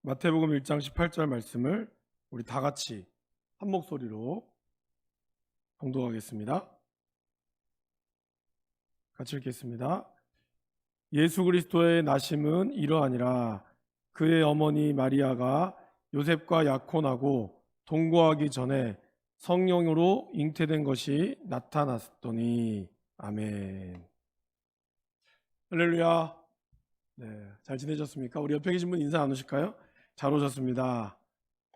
마태복음 1장 18절 말씀을 우리 다 같이 한 목소리로 봉독하겠습니다. 같이 읽겠습니다. 예수 그리스도의 나심은 이러하니라. 그의 어머니 마리아가 요셉과 약혼하고 동거하기 전에 성령으로 잉태된 것이 나타났더니. 아멘. 할렐루야. 네, 잘 지내셨습니까? 우리 옆에 계신 분 인사 나누실까요? 잘 오셨습니다.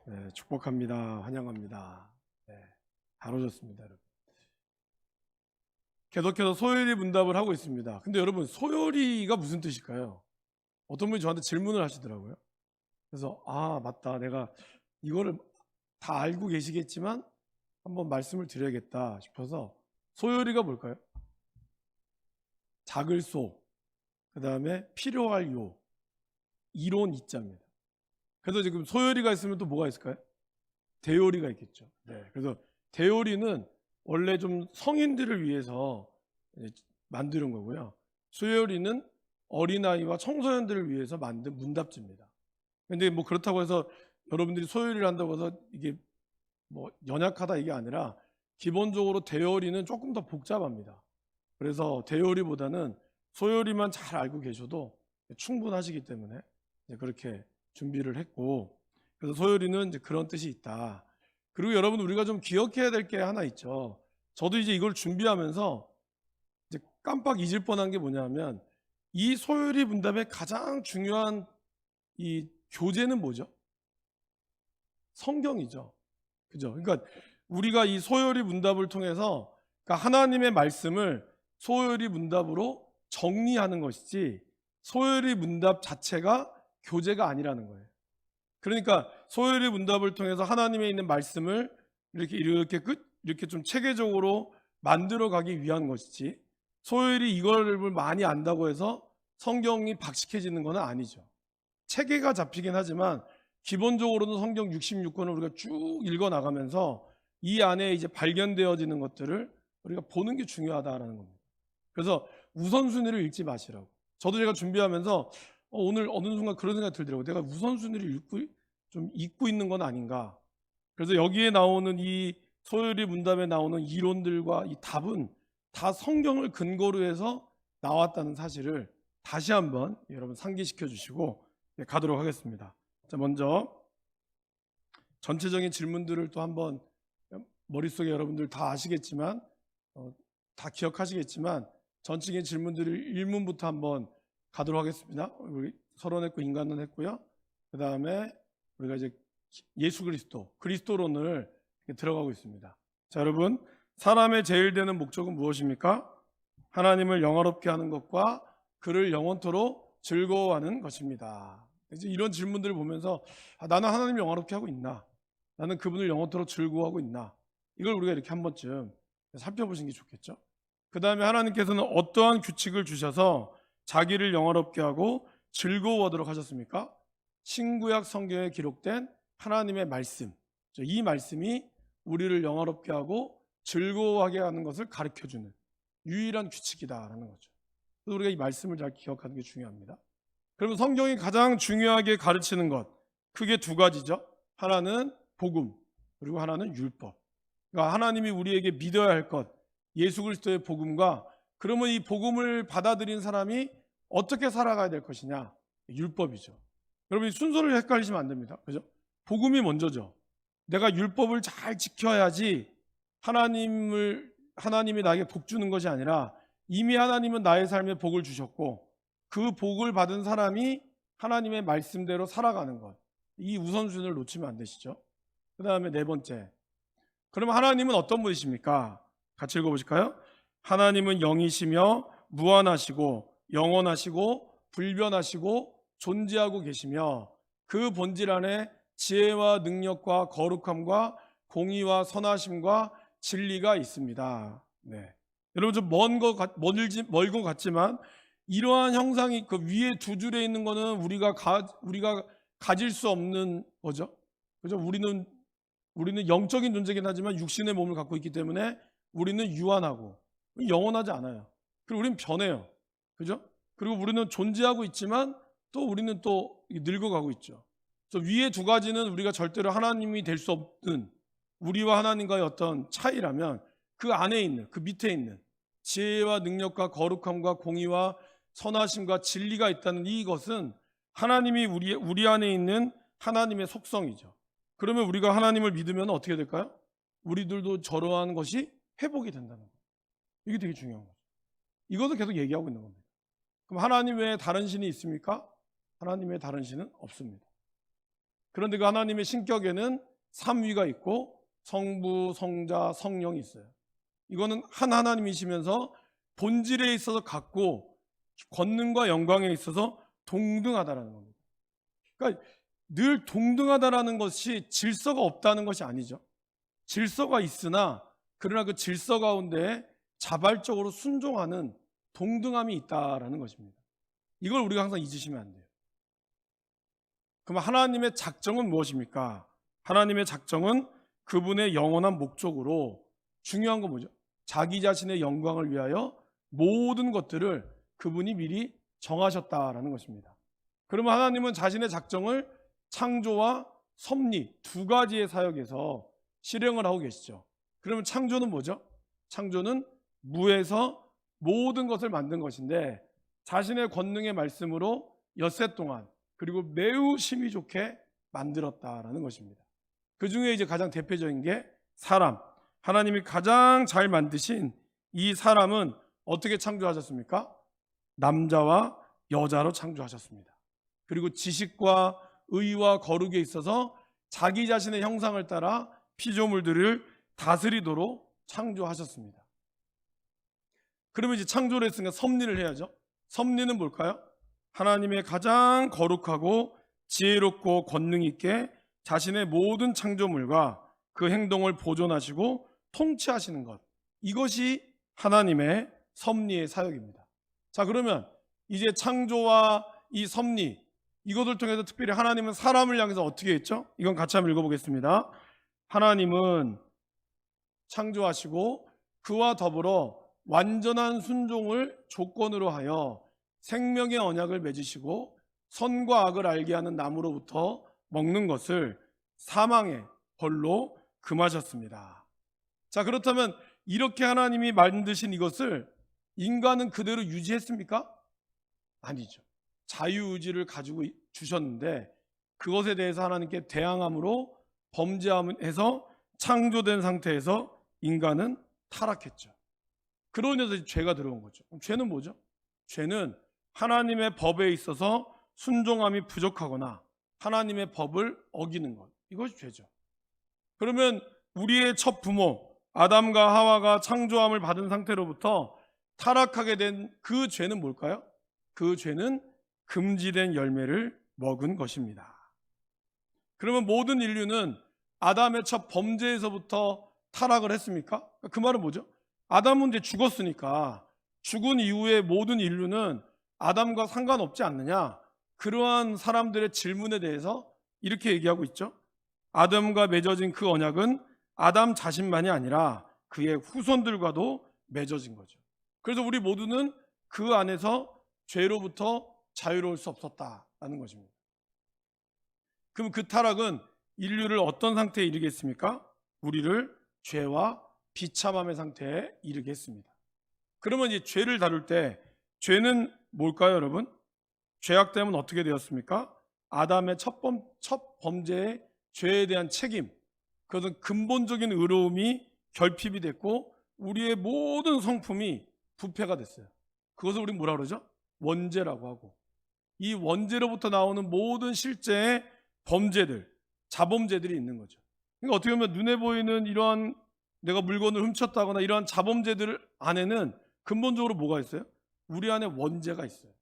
네, 축복합니다. 환영합니다. 네, 잘 오셨습니다, 여러분. 계속해서 소요리 문답을 하고 있습니다. 근데 여러분, 소요리가 무슨 뜻일까요? 어떤 분이 저한테 질문을 하시더라고요. 그래서 맞다, 내가 이거를 다 알고 계시겠지만 한번 말씀을 드려야겠다 싶어서, 소요리가 뭘까요? 작을 소, 그 다음에 필요할 요, 이론 이자입니다. 그래서 지금 소요리가 있으면 또 뭐가 있을까요? 대요리가 있겠죠. 네, 그래서 대요리는 원래 좀 성인들을 위해서 만드는 거고요. 소요리는 어린아이와 청소년들을 위해서 만든 문답지입니다. 근데 뭐 그렇다고 해서 여러분들이 소요리를 한다고 해서 이게 뭐 연약하다 이게 아니라, 기본적으로 대요리는 조금 더 복잡합니다. 그래서 대요리보다는 소요리만 잘 알고 계셔도 충분하시기 때문에 그렇게 준비를 했고, 그래서 소요리는 이제 그런 뜻이 있다. 그리고 여러분, 우리가 좀 기억해야 될 게 하나 있죠. 저도 이제 이걸 준비하면서 이제 깜빡 잊을 뻔한 게 뭐냐면, 이 소요리 문답의 가장 중요한 이 교재는 뭐죠? 성경이죠. 그죠? 그러니까 우리가 이 소요리 문답을 통해서, 그러니까 하나님의 말씀을 소요리 문답으로 정리하는 것이지, 소요리 문답 자체가 교재가 아니라는 거예요. 그러니까 소요리 문답을 통해서 하나님에 있는 말씀을 이렇게 좀 체계적으로 만들어 가기 위한 것이지, 소요리 이걸 많이 안다고 해서 성경이 박식해지는 건 아니죠. 체계가 잡히긴 하지만 기본적으로는 성경 66권을 우리가 쭉 읽어 나가면서 이 안에 이제 발견되어지는 것들을 우리가 보는 게 중요하다라는 겁니다. 그래서 우선순위를 읽지 마시라고. 저도 제가 준비하면서 오늘 어느 순간 그런 생각이 들더라고요. 내가 우선순위를 잊고 있는 건 아닌가. 그래서 여기에 나오는 이 소요리 문답에 나오는 이론들과 이 답은 다 성경을 근거로 해서 나왔다는 사실을 다시 한번 여러분 상기시켜 주시고 가도록 하겠습니다. 자, 먼저 전체적인 질문들을 또 한번, 머릿속에 여러분들 다 아시겠지만 다 기억하시겠지만, 전체적인 질문들을 1문부터 한번 가도록 하겠습니다. 우리 서론 했고 인간론 했고요. 그 다음에 우리가 이제 예수 그리스도론을 들어가고 있습니다. 자, 여러분, 사람의 제일 되는 목적은 무엇입니까? 하나님을 영화롭게 하는 것과 그를 영원토록 즐거워하는 것입니다. 이제 이런 질문들을 보면서 나는 하나님을 영화롭게 하고 있나? 나는 그분을 영원토록 즐거워하고 있나? 이걸 우리가 이렇게 한 번쯤 살펴보시는 게 좋겠죠. 그 다음에 하나님께서는 어떠한 규칙을 주셔서 자기를 영화롭게 하고 즐거워하도록 하셨습니까? 신구약 성경에 기록된 하나님의 말씀, 이 말씀이 우리를 영화롭게 하고 즐거워하게 하는 것을 가르쳐주는 유일한 규칙이다라는 거죠. 그래서 우리가 이 말씀을 잘 기억하는 게 중요합니다. 그러면 성경이 가장 중요하게 가르치는 것, 크게 두 가지죠. 하나는 복음, 그리고 하나는 율법. 그러니까 하나님이 우리에게 믿어야 할 것, 예수 그리스도의 복음과, 그러면 이 복음을 받아들인 사람이 어떻게 살아가야 될 것이냐, 율법이죠. 여러분, 이 순서를 헷갈리시면 안 됩니다. 그죠? 복음이 먼저죠. 내가 율법을 잘 지켜야지 하나님이 나에게 복 주는 것이 아니라, 이미 하나님은 나의 삶에 복을 주셨고 그 복을 받은 사람이 하나님의 말씀대로 살아가는 것, 이 우선순위를 놓치면 안 되시죠. 그 다음에 네 번째, 그럼 하나님은 어떤 분이십니까? 같이 읽어보실까요? 하나님은 영이시며 무한하시고 영원하시고 불변하시고 존재하고 계시며, 그 본질 안에 지혜와 능력과 거룩함과 공의와 선하심과 진리가 있습니다. 네. 여러분, 좀 멀고 같지만 이러한 형상이 그 위에 두 줄에 있는 거는 우리가 가질 수 없는 거죠. 그죠? 우리는 영적인 존재긴 하지만 육신의 몸을 갖고 있기 때문에 우리는 유한하고 영원하지 않아요. 그리고 우리는 변해요. 그죠? 그리고 우리는 존재하고 있지만 또 우리는 또 늙어가고 있죠. 그래서 위에 두 가지는 우리가 절대로 하나님이 될 수 없는 우리와 하나님과의 어떤 차이라면 그 안에 있는, 그 밑에 있는 지혜와 능력과 거룩함과 공의와 선하심과 진리가 있다는 이것은 하나님이 우리 안에 있는 하나님의 속성이죠. 그러면 우리가 하나님을 믿으면 어떻게 될까요? 우리들도 저러한 것이 회복이 된다는 거예요. 이게 되게 중요한 거죠. 이것을 계속 얘기하고 있는 겁니다. 그럼 하나님 외에 다른 신이 있습니까? 하나님 외에 다른 신은 없습니다. 그런데 그 하나님의 신격에는 삼위가 있고 성부, 성자, 성령이 있어요. 이거는 한 하나님이시면서 본질에 있어서 같고 권능과 영광에 있어서 동등하다라는 겁니다. 그러니까 늘 동등하다라는 것이 질서가 없다는 것이 아니죠. 질서가 있으나 그러나 그 질서 가운데 자발적으로 순종하는 동등함이 있다라는 것입니다. 이걸 우리가 항상 잊으시면 안 돼요. 그럼 하나님의 작정은 무엇입니까? 하나님의 작정은 그분의 영원한 목적으로 중요한 건 뭐죠? 자기 자신의 영광을 위하여 모든 것들을 그분이 미리 정하셨다라는 것입니다. 그러면 하나님은 자신의 작정을 창조와 섭리 두 가지의 사역에서 실행을 하고 계시죠. 그러면 창조는 뭐죠? 창조는 무에서 모든 것을 만든 것인데 자신의 권능의 말씀으로 엿새 동안 그리고 매우 심히 좋게 만들었다라는 것입니다. 그 중에 이제 가장 대표적인 게 사람. 하나님이 가장 잘 만드신 이 사람은 어떻게 창조하셨습니까? 남자와 여자로 창조하셨습니다. 그리고 지식과 의와 거룩에 있어서 자기 자신의 형상을 따라 피조물들을 다스리도록 창조하셨습니다. 그러면 이제 창조를 했으니까 섭리를 해야죠. 섭리는 뭘까요? 하나님의 가장 거룩하고 지혜롭고 권능 있게 자신의 모든 창조물과 그 행동을 보존하시고 통치하시는 것. 이것이 하나님의 섭리의 사역입니다. 자, 그러면 이제 창조와 이 섭리 이것을 통해서 특별히 하나님은 사람을 향해서 어떻게 했죠? 이건 같이 한번 읽어보겠습니다. 하나님은 창조하시고 그와 더불어 완전한 순종을 조건으로 하여 생명의 언약을 맺으시고 선과 악을 알게 하는 나무로부터 먹는 것을 사망의 벌로 금하셨습니다. 자, 그렇다면 이렇게 하나님이 만드신 이것을 인간은 그대로 유지했습니까? 아니죠. 자유의지를 가지고 주셨는데 그것에 대해서 하나님께 대항함으로 범죄함에서 창조된 상태에서 인간은 타락했죠. 그러고 나서 죄가 들어온 거죠. 그럼 죄는 뭐죠? 죄는 하나님의 법에 있어서 순종함이 부족하거나 하나님의 법을 어기는 것. 이것이 죄죠. 그러면 우리의 첫 부모 아담과 하와가 창조함을 받은 상태로부터 타락하게 된 그 죄는 뭘까요? 그 죄는 금지된 열매를 먹은 것입니다. 그러면 모든 인류는 아담의 첫 범죄에서부터 타락을 했습니까? 그 말은 뭐죠? 아담은 이제 죽었으니까 죽은 이후에 모든 인류는 아담과 상관없지 않느냐? 그러한 사람들의 질문에 대해서 이렇게 얘기하고 있죠. 아담과 맺어진 그 언약은 아담 자신만이 아니라 그의 후손들과도 맺어진 거죠. 그래서 우리 모두는 그 안에서 죄로부터 자유로울 수 없었다라는 것입니다. 그럼 그 타락은 인류를 어떤 상태에 이르게 했습니까? 우리를 죄와 비참함의 상태에 이르게 했습니다. 그러면 이 죄를 다룰 때 죄는 뭘까요, 여러분? 죄악됨은 어떻게 되었습니까? 아담의 첫 범죄의 죄에 대한 책임, 그것은 근본적인 의로움이 결핍이 됐고 우리의 모든 성품이 부패가 됐어요. 그것을 우리 뭐라 그러죠? 원죄라고 하고, 이 원죄로부터 나오는 모든 실제의 범죄들, 자범죄들이 있는 거죠. 그러니까 어떻게 보면 눈에 보이는 이러한 내가 물건을 훔쳤다거나 이러한 자범죄들 안에는 근본적으로 뭐가 있어요? 우리 안에 원죄가 있어요.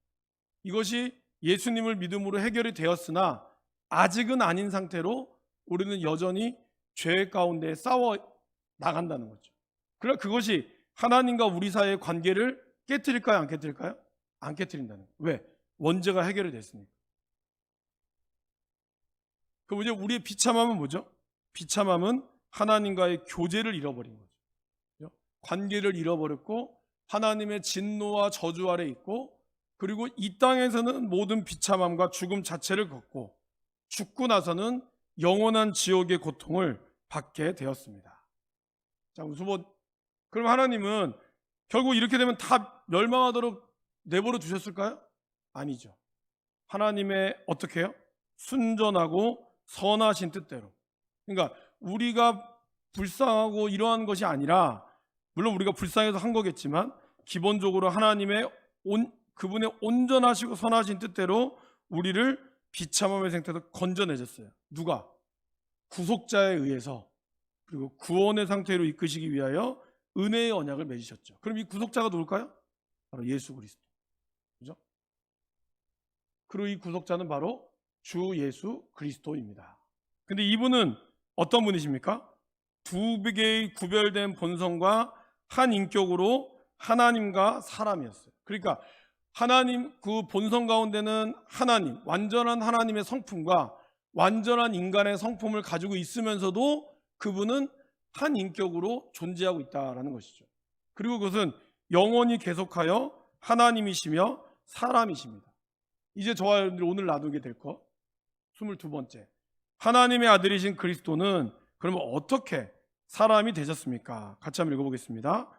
이것이 예수님을 믿음으로 해결이 되었으나 아직은 아닌 상태로 우리는 여전히 죄 가운데 싸워 나간다는 거죠. 그러나 그것이 하나님과 우리 사이의 관계를 깨트릴까요? 안 깨트릴까요? 안 깨트린다는 거예요. 왜? 원죄가 해결이 됐으니까. 그럼 이제 우리의 비참함은 뭐죠? 비참함은 하나님과의 교제를 잃어버린 거죠. 관계를 잃어버렸고 하나님의 진노와 저주 아래 있고, 그리고 이 땅에서는 모든 비참함과 죽음 자체를 겪고 죽고 나서는 영원한 지옥의 고통을 받게 되었습니다. 자, 무슨 그럼 하나님은 결국 이렇게 되면 다 멸망하도록 내버려 두셨을까요? 아니죠. 하나님의 어떻게 해요? 순전하고 선하신 뜻대로. 그러니까 우리가 불쌍하고 이러한 것이 아니라, 물론 우리가 불쌍해서 한 거겠지만 기본적으로 하나님의 그분의 온전하시고 선하신 뜻대로 우리를 비참함의 상태에서 건져내셨어요. 누가? 구속자에 의해서, 그리고 구원의 상태로 이끄시기 위하여 은혜의 언약을 맺으셨죠. 그럼 이 구속자가 누굴까요? 바로 예수 그리스도. 그죠? 그리고 이 구속자는 바로 주 예수 그리스도입니다. 근데 이분은 어떤 분이십니까? 두 개의 구별된 본성과 한 인격으로 하나님과 사람이었어요. 그러니까 하나님, 그 본성 가운데는 하나님, 완전한 하나님의 성품과 완전한 인간의 성품을 가지고 있으면서도 그분은 한 인격으로 존재하고 있다라는 것이죠. 그리고 그것은 영원히 계속하여 하나님이시며 사람이십니다. 이제 저와 여러분들이 오늘 나누게 될 것 22번째, 하나님의 아들이신 그리스도는 그러면 어떻게 사람이 되셨습니까? 같이 한번 읽어보겠습니다.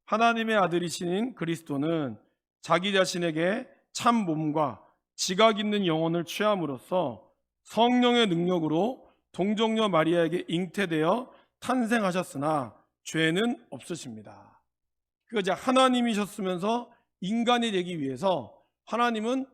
하나님의 아들이신 그리스도는 자기 자신에게 참 몸과 지각 있는 영혼을 취함으로써 성령의 능력으로 동정녀 마리아에게 잉태되어 탄생하셨으나 죄는 없으십니다. 그러니까 이제 하나님이셨으면서 인간이 되기 위해서 하나님은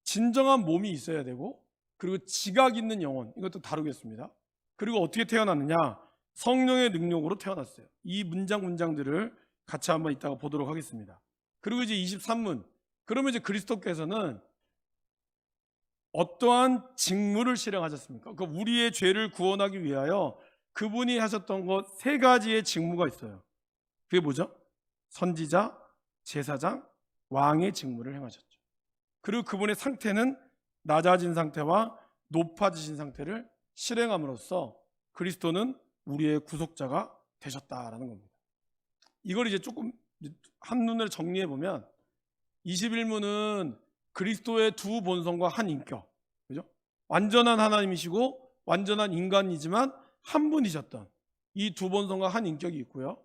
진정한 몸이 있어야 되고, 그리고 지각 있는 영혼, 이것도 다루겠습니다. 그리고 어떻게 태어났느냐? 성령의 능력으로 태어났어요. 이 문장들을 같이 한번 이따가 보도록 하겠습니다. 그리고 이제 23문, 그러면 이제 그리스도께서는 어떠한 직무를 실행하셨습니까? 그러니까 우리의 죄를 구원하기 위하여 그분이 하셨던 것 세 가지의 직무가 있어요. 그게 뭐죠? 선지자, 제사장, 왕의 직무를 행하셨죠. 그리고 그분의 상태는 낮아진 상태와 높아지신 상태를 실행함으로써 그리스도는 우리의 구속자가 되셨다라는 겁니다. 이걸 이제 조금 한눈에 정리해 보면 21문은 그리스도의 두 본성과 한 인격, 그죠? 완전한 하나님이시고 완전한 인간이지만 한 분이셨던 이 두 본성과 한 인격이 있고요.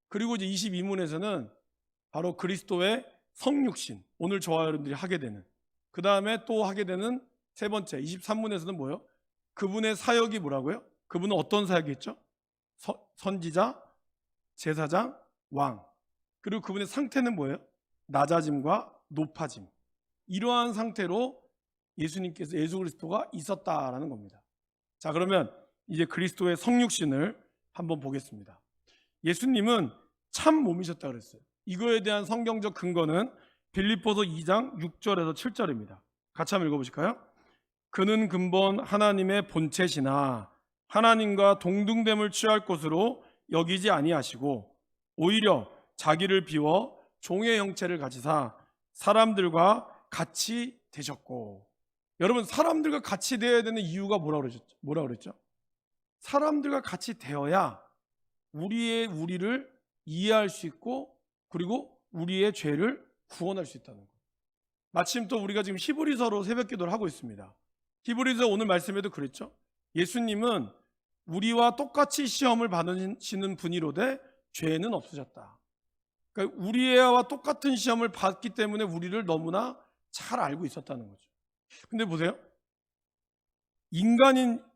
그리고 이제 22문에서는 바로 그리스도의 성육신, 오늘 저와 여러분들이 하게 되는, 그 다음에 또 하게 되는 세 번째 23문에서는 뭐예요? 그분의 사역이 뭐라고요? 그분은 어떤 사역이 있죠? 선지자, 제사장, 왕. 그리고 그분의 상태는 뭐예요? 낮아짐과 높아짐. 이러한 상태로 예수 그리스도가 있었다라는 겁니다. 자, 그러면 이제 그리스도의 성육신을 한번 보겠습니다. 예수님은 참 몸이셨다 그랬어요. 이거에 대한 성경적 근거는 빌립보서 2장 6절에서 7절입니다. 같이 한번 읽어보실까요? 그는 근본 하나님의 본체시나 하나님과 동등됨을 취할 것으로 여기지 아니하시고 오히려 자기를 비워 종의 형체를 가지사 사람들과 같이 되셨고. 여러분, 사람들과 같이 되어야 되는 이유가 뭐라 그랬죠? 사람들과 같이 되어야 우리를 이해할 수 있고, 그리고 우리의 죄를 구원할 수 있다는 거예요. 마침 또 우리가 지금 히브리서로 새벽 기도를 하고 있습니다. 히브리서 오늘 말씀에도 그랬죠. 예수님은 우리와 똑같이 시험을 받으시는 분이로되 죄는 없으셨다. 그러니까 우리와 똑같은 시험을 받기 때문에 우리를 너무나 잘 알고 있었다는 거죠. 근데 보세요.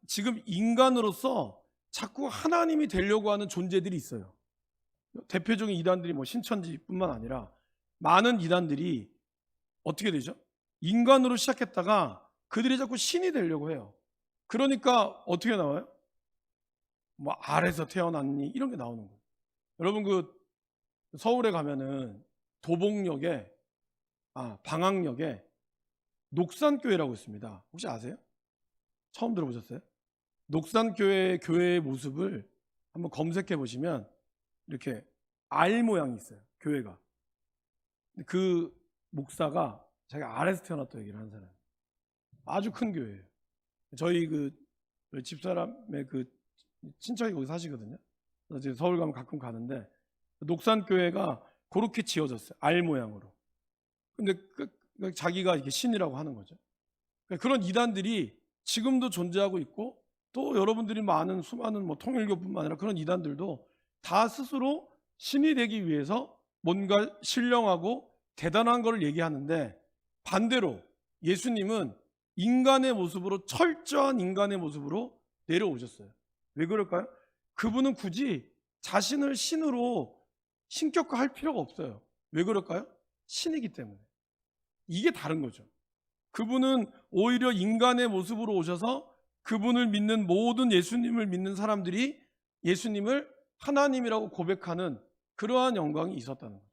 지금 인간으로서 자꾸 하나님이 되려고 하는 존재들이 있어요. 대표적인 이단들이 뭐 신천지뿐만 아니라 많은 이단들이 어떻게 되죠? 인간으로 시작했다가 그들이 자꾸 신이 되려고 해요. 그러니까 어떻게 나와요? 뭐 알에서 태어났니? 이런 게 나오는 거예요. 여러분, 그 서울에 가면은 도봉역에 방학역에 녹산교회라고 있습니다. 혹시 아세요? 처음 들어보셨어요? 녹산교회의 교회의 모습을 한번 검색해 보시면 이렇게 알 모양이 있어요. 교회가. 그 목사가 자기가 알에서 태어났다고 얘기를 하는 사람. 아주 큰 교회예요. 저희 그 집사람의 그 친척이 거기 사시거든요. 그래서 서울 가면 가끔 가는데 녹산교회가 그렇게 지어졌어요. 알 모양으로. 근데 자기가 이게 신이라고 하는 거죠. 그런 이단들이 지금도 존재하고 있고, 또 여러분들이 많은 수많은 통일교뿐만 아니라 그런 이단들도 다 스스로 신이 되기 위해서 뭔가 신령하고 대단한 걸 얘기하는데, 반대로 예수님은 인간의 모습으로, 철저한 인간의 모습으로 내려오셨어요. 왜 그럴까요? 그분은 굳이 자신을 신으로 신격화할 필요가 없어요. 왜 그럴까요? 신이기 때문에. 이게 다른 거죠. 그분은 오히려 인간의 모습으로 오셔서 그분을 믿는 모든, 예수님을 믿는 사람들이 예수님을 하나님이라고 고백하는 그러한 영광이 있었다는 거죠.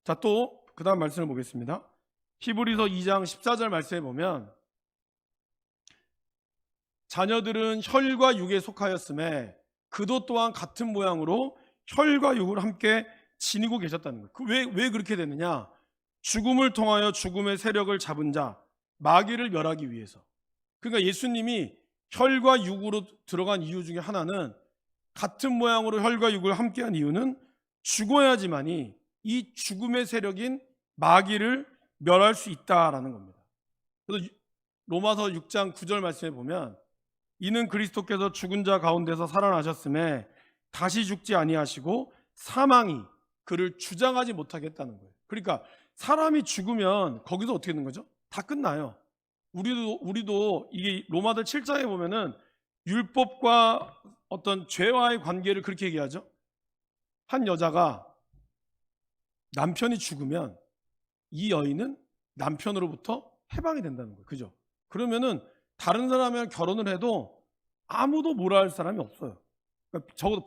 자, 또 그 다음 말씀을 보겠습니다. 히브리서 2장 14절 말씀에 보면, 자녀들은 혈과 육에 속하였음에 그도 또한 같은 모양으로 혈과 육을 함께 지니고 계셨다는 거예요. 왜 그렇게 되느냐? 죽음을 통하여 죽음의 세력을 잡은 자 마귀를 멸하기 위해서. 그러니까 예수님이 혈과 육으로 들어간 이유 중에 하나는, 같은 모양으로 혈과 육을 함께한 이유는 죽어야지만이 이 죽음의 세력인 마귀를 멸할 수 있다라는 겁니다. 그래서 로마서 6장 9절 말씀에 보면, 이는 그리스도께서 죽은 자 가운데서 살아나셨음에 다시 죽지 아니하시고 사망이 그를 주장하지 못하게 했다는 거예요. 그러니까 사람이 죽으면 거기서 어떻게 되는 거죠? 다 끝나요. 우리도 이게 로마서 7장에 보면은 율법과 어떤 죄와의 관계를 그렇게 얘기하죠. 한 여자가 남편이 죽으면 이 여인은 남편으로부터 해방이 된다는 거예요. 그죠? 그러면은 다른 사람이랑 결혼을 해도 아무도 뭐라 할 사람이 없어요. 그러니까 적어도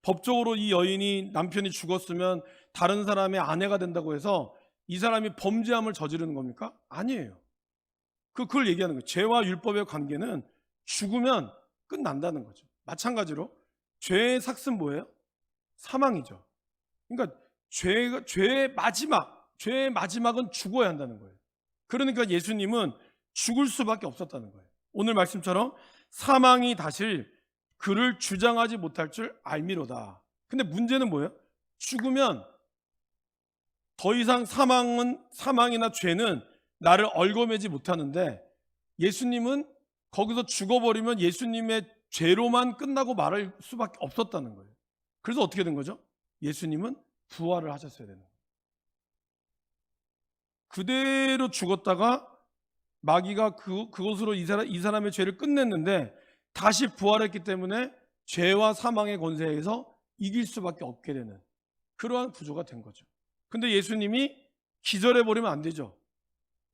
법적으로 이 여인이, 남편이 죽었으면 다른 사람의 아내가 된다고 해서 이 사람이 범죄함을 저지르는 겁니까? 아니에요. 그걸 얘기하는 거예요. 죄와 율법의 관계는 죽으면 끝난다는 거죠. 마찬가지로 죄의 삭은 뭐예요? 사망이죠. 그러니까 죄의 마지막은 죽어야 한다는 거예요. 그러니까 예수님은 죽을 수밖에 없었다는 거예요. 오늘 말씀처럼 사망이 다시 그를 주장하지 못할 줄 알미로다. 근데 문제는 뭐예요? 죽으면 더 이상 사망이나 죄는 나를 얽어매지 못하는데, 예수님은 거기서 죽어버리면 예수님의 죄로만 끝나고 말할 수밖에 없었다는 거예요. 그래서 어떻게 된 거죠? 예수님은 부활을 하셨어야 되는 거예요. 그대로 죽었다가 마귀가 그것으로 이 사람의 죄를 끝냈는데 다시 부활했기 때문에 죄와 사망의 권세에서 이길 수밖에 없게 되는 그러한 구조가 된 거죠. 근데 예수님이 기절해버리면 안 되죠.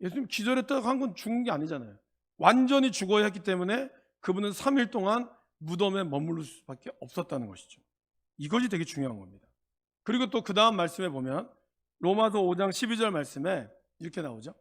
예수님 기절했다고 한 건 죽은 게 아니잖아요. 완전히 죽어야 했기 때문에 그분은 3일 동안 무덤에 머무를 수밖에 없었다는 것이죠. 이것이 되게 중요한 겁니다. 그리고 또 그 다음 말씀에 보면 로마서 5장 12절 말씀에 이렇게 나오죠.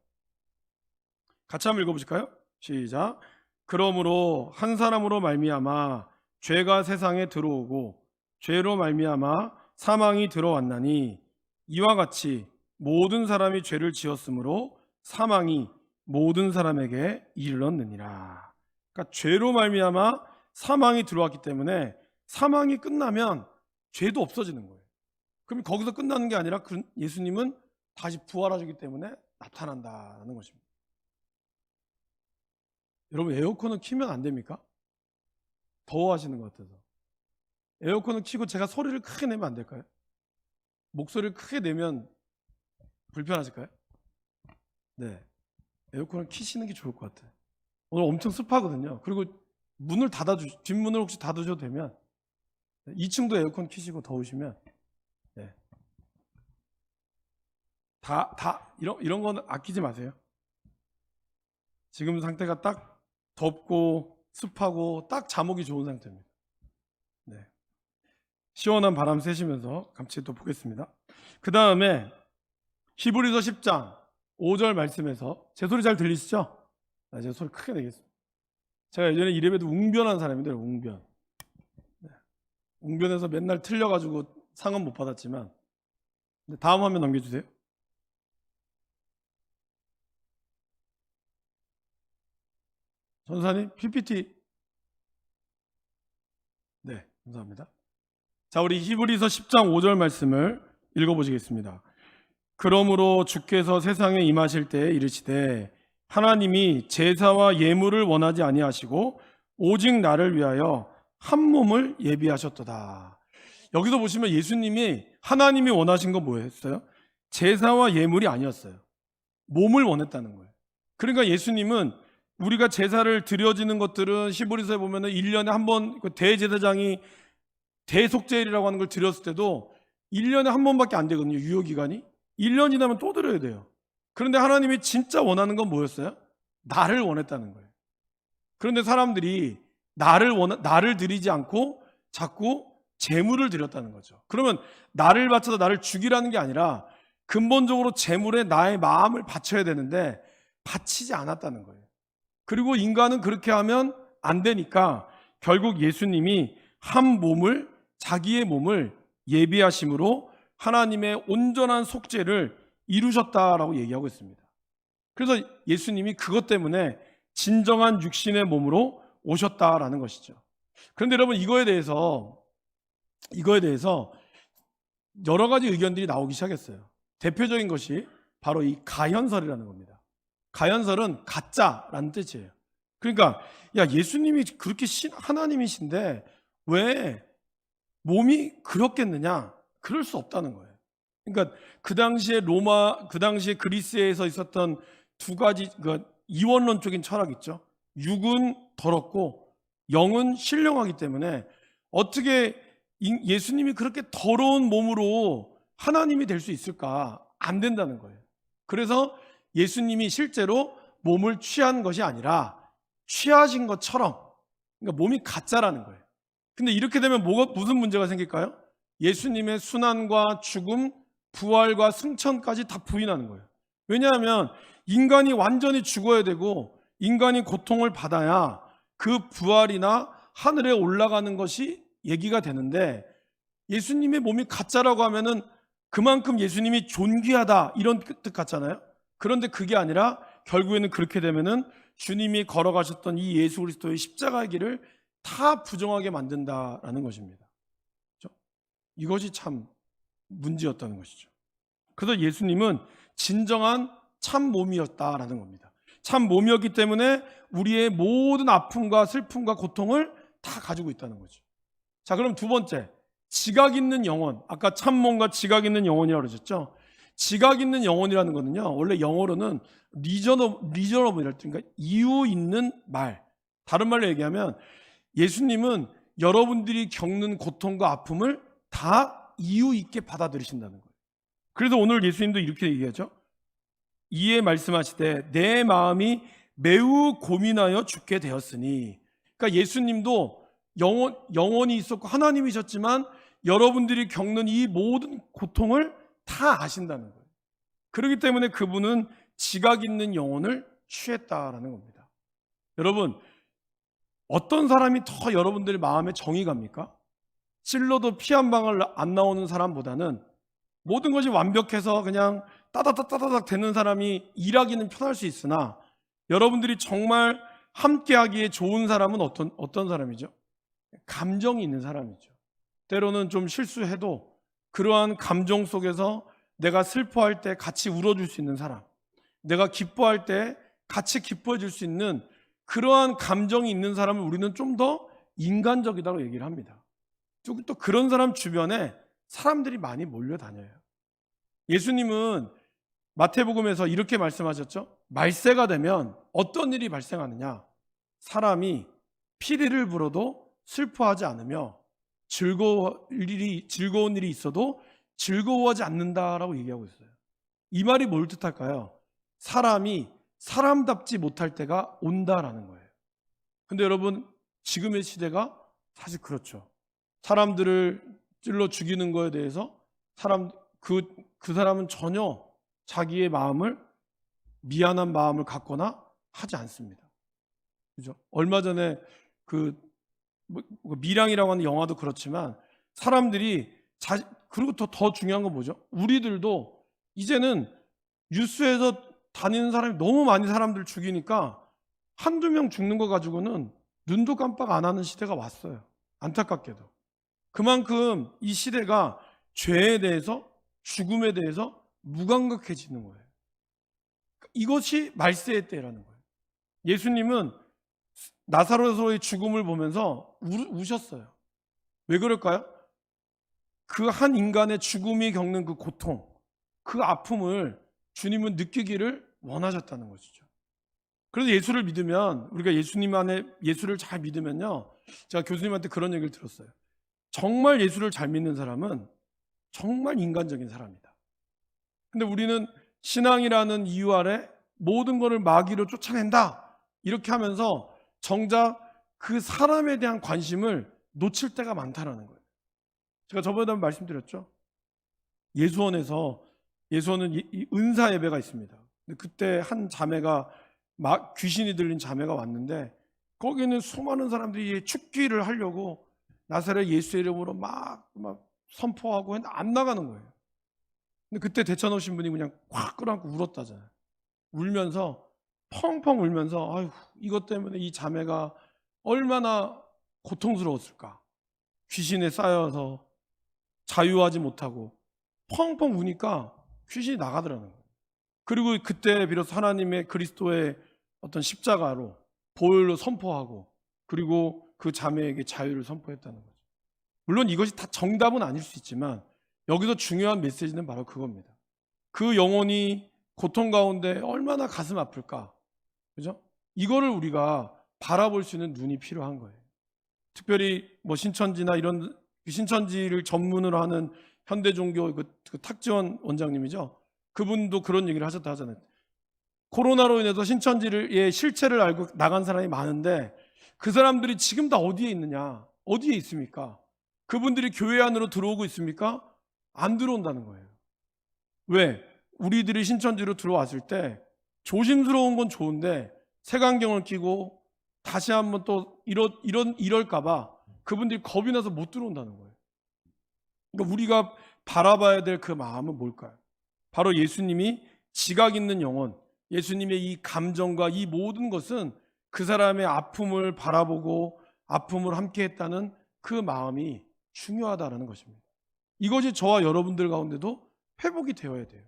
같이 한번 읽어보실까요? 시작. 그러므로 한 사람으로 말미암아 죄가 세상에 들어오고 죄로 말미암아 사망이 들어왔나니, 이와 같이 모든 사람이 죄를 지었으므로 사망이 모든 사람에게 이르렀느니라. 그러니까 죄로 말미암아 사망이 들어왔기 때문에 사망이 끝나면 죄도 없어지는 거예요. 그럼 거기서 끝나는 게 아니라 예수님은 다시 부활하시기 때문에 나타난다는 것입니다. 여러분, 에어컨은 키면 안 됩니까? 더워하시는 것 같아서. 에어컨을 키고 제가 소리를 크게 내면 안 될까요? 목소리를 크게 내면 불편하실까요? 네, 에어컨을 키시는 게 좋을 것 같아요. 오늘 엄청 습하거든요. 그리고 문을 뒷문을 혹시 닫으셔도 되면, 2층도 에어컨 키시고 더우시면, 네, 이런 건 아끼지 마세요. 지금 상태가 딱 덥고 습하고 딱 자목이 좋은 상태입니다. 네, 시원한 바람 쐬시면서 같이 또 보겠습니다. 그 다음에 히브리서 10장 5절 말씀에서, 제 소리 잘 들리시죠? 제 소리 크게 내겠습니다. 제가 예전에 이래봬도 웅변한 사람인데, 웅변. 네, 웅변에서 맨날 틀려가지고 상은 못 받았지만, 다음 화면 넘겨주세요. 전사님, PPT. 네, 감사합니다. 자, 우리 히브리서 10장 5절 말씀을 읽어보시겠습니다. 그러므로 주께서 세상에 임하실 때에 이르시되 하나님이 제사와 예물을 원하지 아니하시고 오직 나를 위하여 한 몸을 예비하셨도다. 여기서 보시면 예수님이 하나님이 원하신 건 뭐였어요? 제사와 예물이 아니었어요. 몸을 원했다는 거예요. 그러니까 예수님은 우리가 제사를 드려지는 것들은 히브리서에 보면은 1년에 한 번 대제사장이 대속제일이라고 하는 걸 드렸을 때도 1년에 한 번밖에 안 되거든요. 유효기간이. 1년 지나면 또 드려야 돼요. 그런데 하나님이 진짜 원하는 건 뭐였어요? 나를 원했다는 거예요. 그런데 사람들이 나를 드리지 않고 자꾸 재물을 드렸다는 거죠. 그러면 나를 바쳐서 나를 죽이라는 게 아니라 근본적으로 재물에 나의 마음을 바쳐야 되는데 바치지 않았다는 거예요. 그리고 인간은 그렇게 하면 안 되니까 결국 예수님이 한 몸을, 자기의 몸을 예비하심으로 하나님의 온전한 속죄를 이루셨다라고 얘기하고 있습니다. 그래서 예수님이 그것 때문에 진정한 육신의 몸으로 오셨다라는 것이죠. 그런데 여러분 이거에 대해서 여러 가지 의견들이 나오기 시작했어요. 대표적인 것이 바로 이 가현설이라는 겁니다. 가현설은 가짜라는 뜻이에요. 그러니까 야 예수님이 그렇게 하나님이신데 왜 몸이 그렇겠느냐? 그럴 수 없다는 거예요. 그러니까 그 당시에 그리스에서 있었던 두 가지 이원론적인 철학 있죠. 육은 더럽고 영은 신령하기 때문에 어떻게 예수님이 그렇게 더러운 몸으로 하나님이 될 수 있을까? 안 된다는 거예요. 그래서 예수님이 실제로 몸을 취한 것이 아니라 취하신 것처럼, 그러니까 몸이 가짜라는 거예요. 근데 이렇게 되면 무슨 문제가 생길까요? 예수님의 순환과 죽음, 부활과 승천까지 다 부인하는 거예요. 왜냐하면 인간이 완전히 죽어야 되고 인간이 고통을 받아야 그 부활이나 하늘에 올라가는 것이 얘기가 되는데 예수님의 몸이 가짜라고 하면은 그만큼 예수님이 존귀하다 이런 뜻 같잖아요. 그런데 그게 아니라 결국에는 그렇게 되면은 주님이 걸어가셨던 이 예수 그리스도의 십자가의 길을 다 부정하게 만든다라는 것입니다. 그렇죠? 이것이 참 문제였다는 것이죠. 그래서 예수님은 진정한 참 몸이었다라는 겁니다. 참 몸이었기 때문에 우리의 모든 아픔과 슬픔과 고통을 다 가지고 있다는 거죠. 자, 그럼 두 번째, 지각 있는 영혼. 아까 참 몸과 지각 있는 영혼이라고 그러셨죠? 지각 있는 영혼이라는 거는요, 원래 영어로는 리저너블, 그러니까 이유 있는 말. 다른 말로 얘기하면 예수님은 여러분들이 겪는 고통과 아픔을 다 이유 있게 받아들이신다는 거예요. 그래서 오늘 예수님도 이렇게 얘기하죠. 이에 말씀하시되 내 마음이 매우 고민하여 죽게 되었으니. 그러니까 예수님도 영혼이 있었고 하나님이셨지만 여러분들이 겪는 이 모든 고통을 다 아신다는 거예요. 그렇기 때문에 그분은 지각 있는 영혼을 취했다라는 겁니다. 여러분, 어떤 사람이 더 여러분들 마음에 정이 갑니까? 찔러도 피 한 방울 안 나오는 사람보다는 모든 것이 완벽해서 그냥 따다닥 되는 사람이 일하기는 편할 수 있으나 여러분들이 정말 함께하기에 좋은 사람은 어떤 사람이죠? 감정이 있는 사람이죠. 때로는 좀 실수해도 그러한 감정 속에서 내가 슬퍼할 때 같이 울어줄 수 있는 사람, 내가 기뻐할 때 같이 기뻐해 줄 수 있는 그러한 감정이 있는 사람을 우리는 좀 더 인간적이다고 얘기를 합니다. 또 그런 사람 주변에 사람들이 많이 몰려다녀요. 예수님은 마태복음에서 이렇게 말씀하셨죠. 말세가 되면 어떤 일이 발생하느냐? 사람이 피리를 불어도 슬퍼하지 않으며 즐거운 일이 있어도 즐거워하지 않는다라고 얘기하고 있어요. 이 말이 뭘 뜻할까요? 사람이 사람답지 못할 때가 온다라는 거예요. 근데 여러분, 지금의 시대가 사실 그렇죠. 사람들을 찔러 죽이는 거에 대해서 그 사람은 전혀 자기의 마음을, 미안한 마음을 갖거나 하지 않습니다. 그죠? 얼마 전에 미량이라고 하는 영화도 그렇지만 사람들이 그리고 더 중요한 건 뭐죠? 우리들도 이제는 뉴스에서 다니는 사람이 너무 많이 사람들 죽이니까 한두 명 죽는 거 가지고는 눈도 깜빡 안 하는 시대가 왔어요. 안타깝게도. 그만큼 이 시대가 죄에 대해서, 죽음에 대해서 무감각해지는 거예요. 이것이 말세의 때라는 거예요. 예수님은 나사로의 죽음을 보면서 우셨어요. 왜 그럴까요? 그 한 인간의 죽음이 겪는 그 고통, 그 아픔을 주님은 느끼기를 원하셨다는 것이죠. 그래서 예수를 믿으면, 우리가 예수님 안에 예수를 잘 믿으면요, 제가 교수님한테 그런 얘기를 들었어요. 정말 예수를 잘 믿는 사람은 정말 인간적인 사람이다. 근데 우리는 신앙이라는 이유 아래 모든 것을 마귀로 쫓아낸다, 이렇게 하면서 정작 그 사람에 대한 관심을 놓칠 때가 많다라는 거예요. 제가 저번에 한번 말씀드렸죠. 예수원은 이 은사 예배가 있습니다. 근데 그때 한 자매가 귀신이 들린 자매가 왔는데, 거기는 수많은 사람들이 축기를 하려고 나사렛 예수의 이름으로 막 선포하고 했는데 안 나가는 거예요. 근데 그때 대처놓으신 분이 그냥 확 끌어안고 울었다잖아요. 울면서 펑펑 울면서, 아유, 이것 때문에 이 자매가 얼마나 고통스러웠을까. 귀신에 쌓여서 자유하지 못하고 펑펑 우니까 귀신이 나가더라는 거예요. 그리고 그때 비로소 하나님의 그리스도의 어떤 십자가로 보혈로 선포하고, 그리고 그 자매에게 자유를 선포했다는 거죠. 물론 이것이 다 정답은 아닐 수 있지만 여기서 중요한 메시지는 바로 그겁니다. 그 영혼이 고통 가운데 얼마나 가슴 아플까, 그죠? 이거를 우리가 바라볼 수 있는 눈이 필요한 거예요. 특별히 뭐 신천지나 이런 신천지를 전문으로 하는 현대종교 그 탁지원 원장님이죠. 그분도 그런 얘기를 하셨다 하잖아요. 코로나로 인해서 신천지의 실체를 알고 나간 사람이 많은데 그 사람들이 지금 다 어디에 있느냐? 어디에 있습니까? 그분들이 교회 안으로 들어오고 있습니까? 안 들어온다는 거예요. 왜? 우리들이 신천지로 들어왔을 때 조심스러운 건 좋은데 색안경을 끼고 다시 한번 또 이럴까 봐 그분들이 겁이 나서 못 들어온다는 거예요. 그러니까 우리가 바라봐야 될 그 마음은 뭘까요? 바로 예수님이 지각 있는 영혼, 예수님의 이 감정과 이 모든 것은 그 사람의 아픔을 바라보고 아픔을 함께 했다는 그 마음이 중요하다는 것입니다. 이것이 저와 여러분들 가운데도 회복이 되어야 돼요.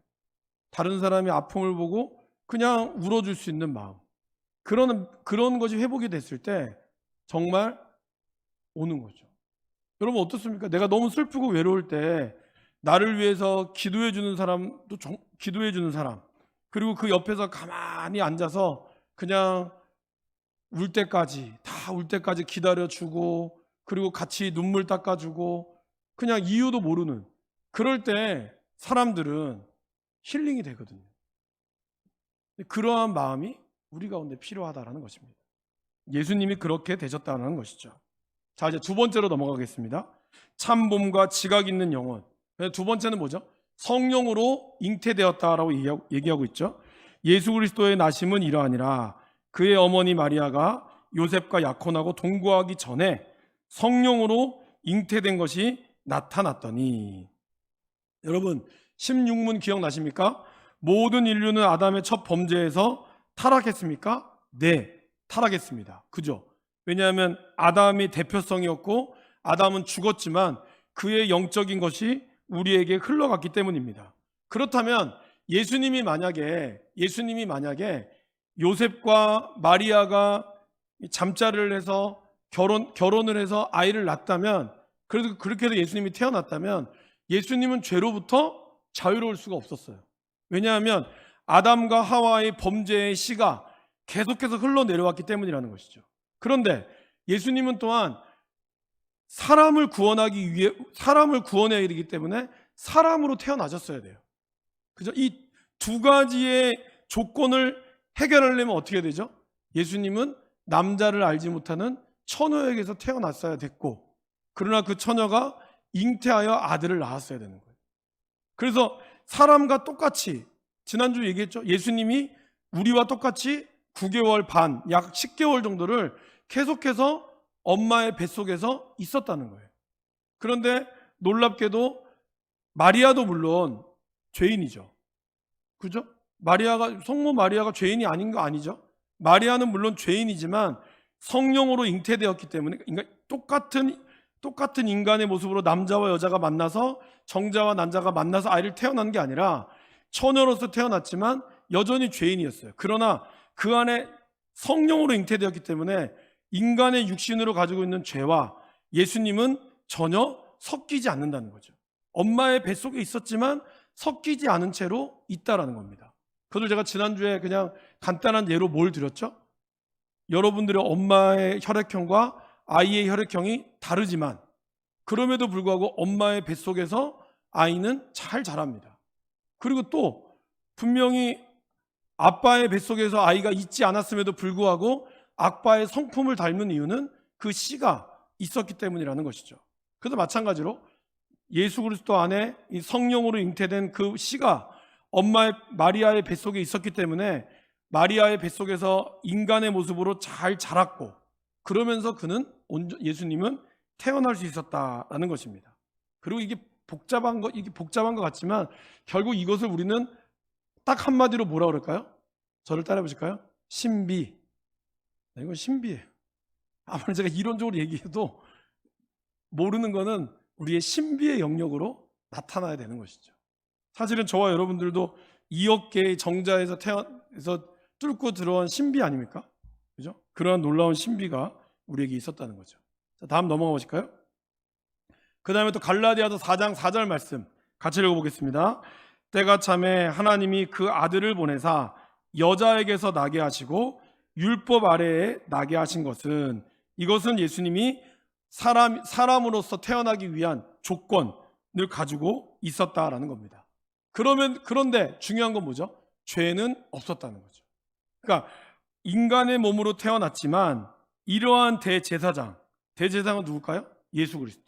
다른 사람의 아픔을 보고 그냥 울어줄 수 있는 마음, 그런 것이 회복이 됐을 때 정말 오는 거죠. 여러분 어떻습니까? 내가 너무 슬프고 외로울 때 나를 위해서 기도해 주는 사람도 기도해 주는 사람, 그리고 그 옆에서 가만히 앉아서 그냥 울 때까지 기다려주고, 그리고 같이 눈물 닦아주고, 그냥 이유도 모르는, 그럴 때 사람들은 힐링이 되거든요. 그러한 마음이 우리 가운데 필요하다는 것입니다. 예수님이 그렇게 되셨다는 것이죠. 자, 이제 두 번째로 넘어가겠습니다. 참봄과 지각 있는 영혼. 두 번째는 뭐죠? 성령으로 잉태되었다라고 얘기하고 있죠. 예수 그리스도의 나심은 이러하니라. 그의 어머니 마리아가 요셉과 약혼하고 동거하기 전에 성령으로 잉태된 것이 나타났더니. 여러분 16문 기억나십니까? 모든 인류는 아담의 첫 범죄에서 타락했습니까? 네, 타락했습니다. 그죠? 왜냐하면 아담이 대표성이었고 아담은 죽었지만 그의 영적인 것이 우리에게 흘러갔기 때문입니다. 그렇다면 예수님이 만약에 요셉과 마리아가 잠자리를 해서 결혼을 해서 아이를 낳았다면, 그래도 그렇게 해서 예수님이 태어났다면 예수님은 죄로부터 자유로울 수가 없었어요. 왜냐하면 아담과 하와의 범죄의 씨가 계속해서 흘러내려왔기 때문이라는 것이죠. 그런데 예수님은 또한 사람을 구원해야 되기 때문에 사람으로 태어나셨어야 돼요. 그죠? 이 두 가지의 조건을 해결하려면 어떻게 되죠? 예수님은 남자를 알지 못하는 처녀에게서 태어났어야 됐고, 그러나 그 처녀가 잉태하여 아들을 낳았어야 되는 거예요. 그래서 사람과 똑같이, 지난주 얘기했죠. 예수님이 우리와 똑같이 9개월 반, 약 10개월 정도를 계속해서 엄마의 뱃속에서 있었다는 거예요. 그런데 놀랍게도 마리아도 물론 죄인이죠. 그죠? 성모 마리아가 죄인이 아닌 거 아니죠? 마리아는 물론 죄인이지만 성령으로 잉태되었기 때문에, 똑같은 인간의 모습으로 남자와 여자가 만나서, 정자와 난자가 만나서 아이를 태어난 게 아니라 처녀로서 태어났지만 여전히 죄인이었어요. 그러나 그 안에 성령으로 잉태되었기 때문에 인간의 육신으로 가지고 있는 죄와 예수님은 전혀 섞이지 않는다는 거죠. 엄마의 뱃속에 있었지만 섞이지 않은 채로 있다라는 겁니다. 그걸 제가 지난주에 그냥 간단한 예로 뭘 드렸죠? 여러분들의 엄마의 혈액형과 아이의 혈액형이 다르지만 그럼에도 불구하고 엄마의 뱃속에서 아이는 잘 자랍니다. 그리고 또 분명히 아빠의 뱃속에서 아이가 있지 않았음에도 불구하고 아빠의 성품을 닮은 이유는 그 씨가 있었기 때문이라는 것이죠. 그래서 마찬가지로 예수 그리스도 안에 이 성령으로 잉태된 그 씨가 엄마의 마리아의 뱃속에 있었기 때문에 마리아의 뱃속에서 인간의 모습으로 잘 자랐고 그러면서 그는 예수님은 태어날 수 있었다라는 것입니다. 그리고 이게 복잡한 것 같지만 결국 이것을 우리는 딱 한마디로 뭐라 그럴까요? 저를 따라해 보실까요? 신비. 이건 신비예요. 아무리 제가 이론적으로 얘기해도 모르는 거는 우리의 신비의 영역으로 나타나야 되는 것이죠. 사실은 저와 여러분들도 2억 개의 정자에서 태어나서 뚫고 들어온 신비 아닙니까? 그죠? 그러한 놀라운 신비가 우리에게 있었다는 거죠. 자, 다음 넘어가 보실까요? 그 다음에 또 갈라디아서 4장 4절 말씀 같이 읽어보겠습니다. 때가 참에 하나님이 그 아들을 보내사 여자에게서 나게 하시고 율법 아래에 나게 하신 것은 이것은 예수님이 사람으로서 태어나기 위한 조건을 가지고 있었다라는 겁니다. 그런데 중요한 건 뭐죠? 죄는 없었다는 거죠. 그러니까 인간의 몸으로 태어났지만 이러한 대제사장은 누굴까요? 예수 그리스도.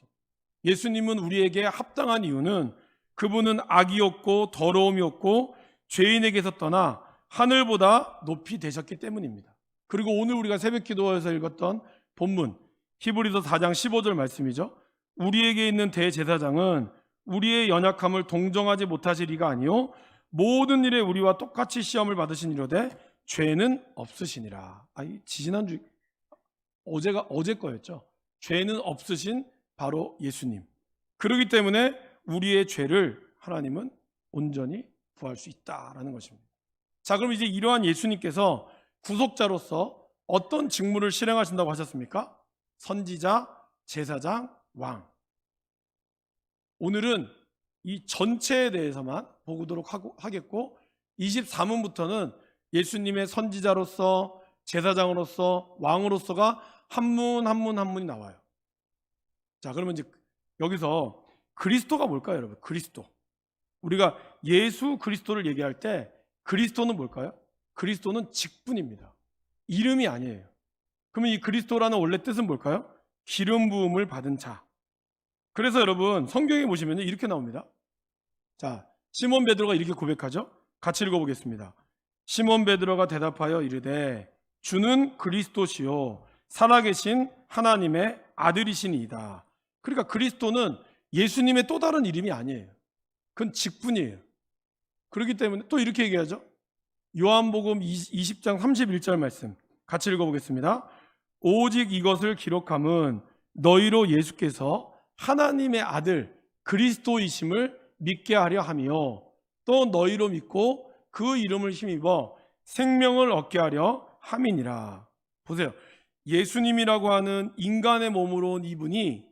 예수님은 우리에게 합당한 이유는 그분은 악이었고 더러움이 없고 죄인에게서 떠나 하늘보다 높이 되셨기 때문입니다. 그리고 오늘 우리가 새벽 기도에서 읽었던 본문 히브리서 4장 15절 말씀이죠. 우리에게 있는 대제사장은 우리의 연약함을 동정하지 못하실 리가 아니요 모든 일에 우리와 똑같이 시험을 받으신 이로되 죄는 없으시니라. 지지난주 어제 거였죠. 죄는 없으신 바로 예수님. 그렇기 때문에 우리의 죄를 하나님은 온전히 구할 수 있다라는 것입니다. 자, 그럼 이제 이러한 예수님께서 구속자로서 어떤 직무를 실행하신다고 하셨습니까? 선지자, 제사장, 왕. 오늘은 이 전체에 대해서만 보도록 하겠고 24문부터는 예수님의 선지자로서 제사장으로서 왕으로서가 한 문 한 문이 나와요. 자, 그러면 이제 여기서 그리스도가 뭘까요, 여러분? 그리스도. 우리가 예수 그리스도를 얘기할 때 그리스도는 뭘까요? 그리스도는 직분입니다. 이름이 아니에요. 그러면 이 그리스도라는 원래 뜻은 뭘까요? 기름 부음을 받은 자. 그래서 여러분 성경에 보시면 이렇게 나옵니다. 자, 시몬 베드로가 이렇게 고백하죠. 같이 읽어보겠습니다. 시몬 베드로가 대답하여 이르되 주는 그리스도시요 살아계신 하나님의 아들이시니이다. 그러니까 그리스도는 예수님의 또 다른 이름이 아니에요. 그건 직분이에요. 그렇기 때문에 또 이렇게 얘기하죠. 요한복음 20장 31절 말씀 같이 읽어보겠습니다. 오직 이것을 기록함은 너희로 예수께서 하나님의 아들 그리스도이심을 믿게 하려 함이요 또 너희로 믿고 그 이름을 힘입어 생명을 얻게 하려 함이니라. 보세요. 예수님이라고 하는 인간의 몸으로 온 이분이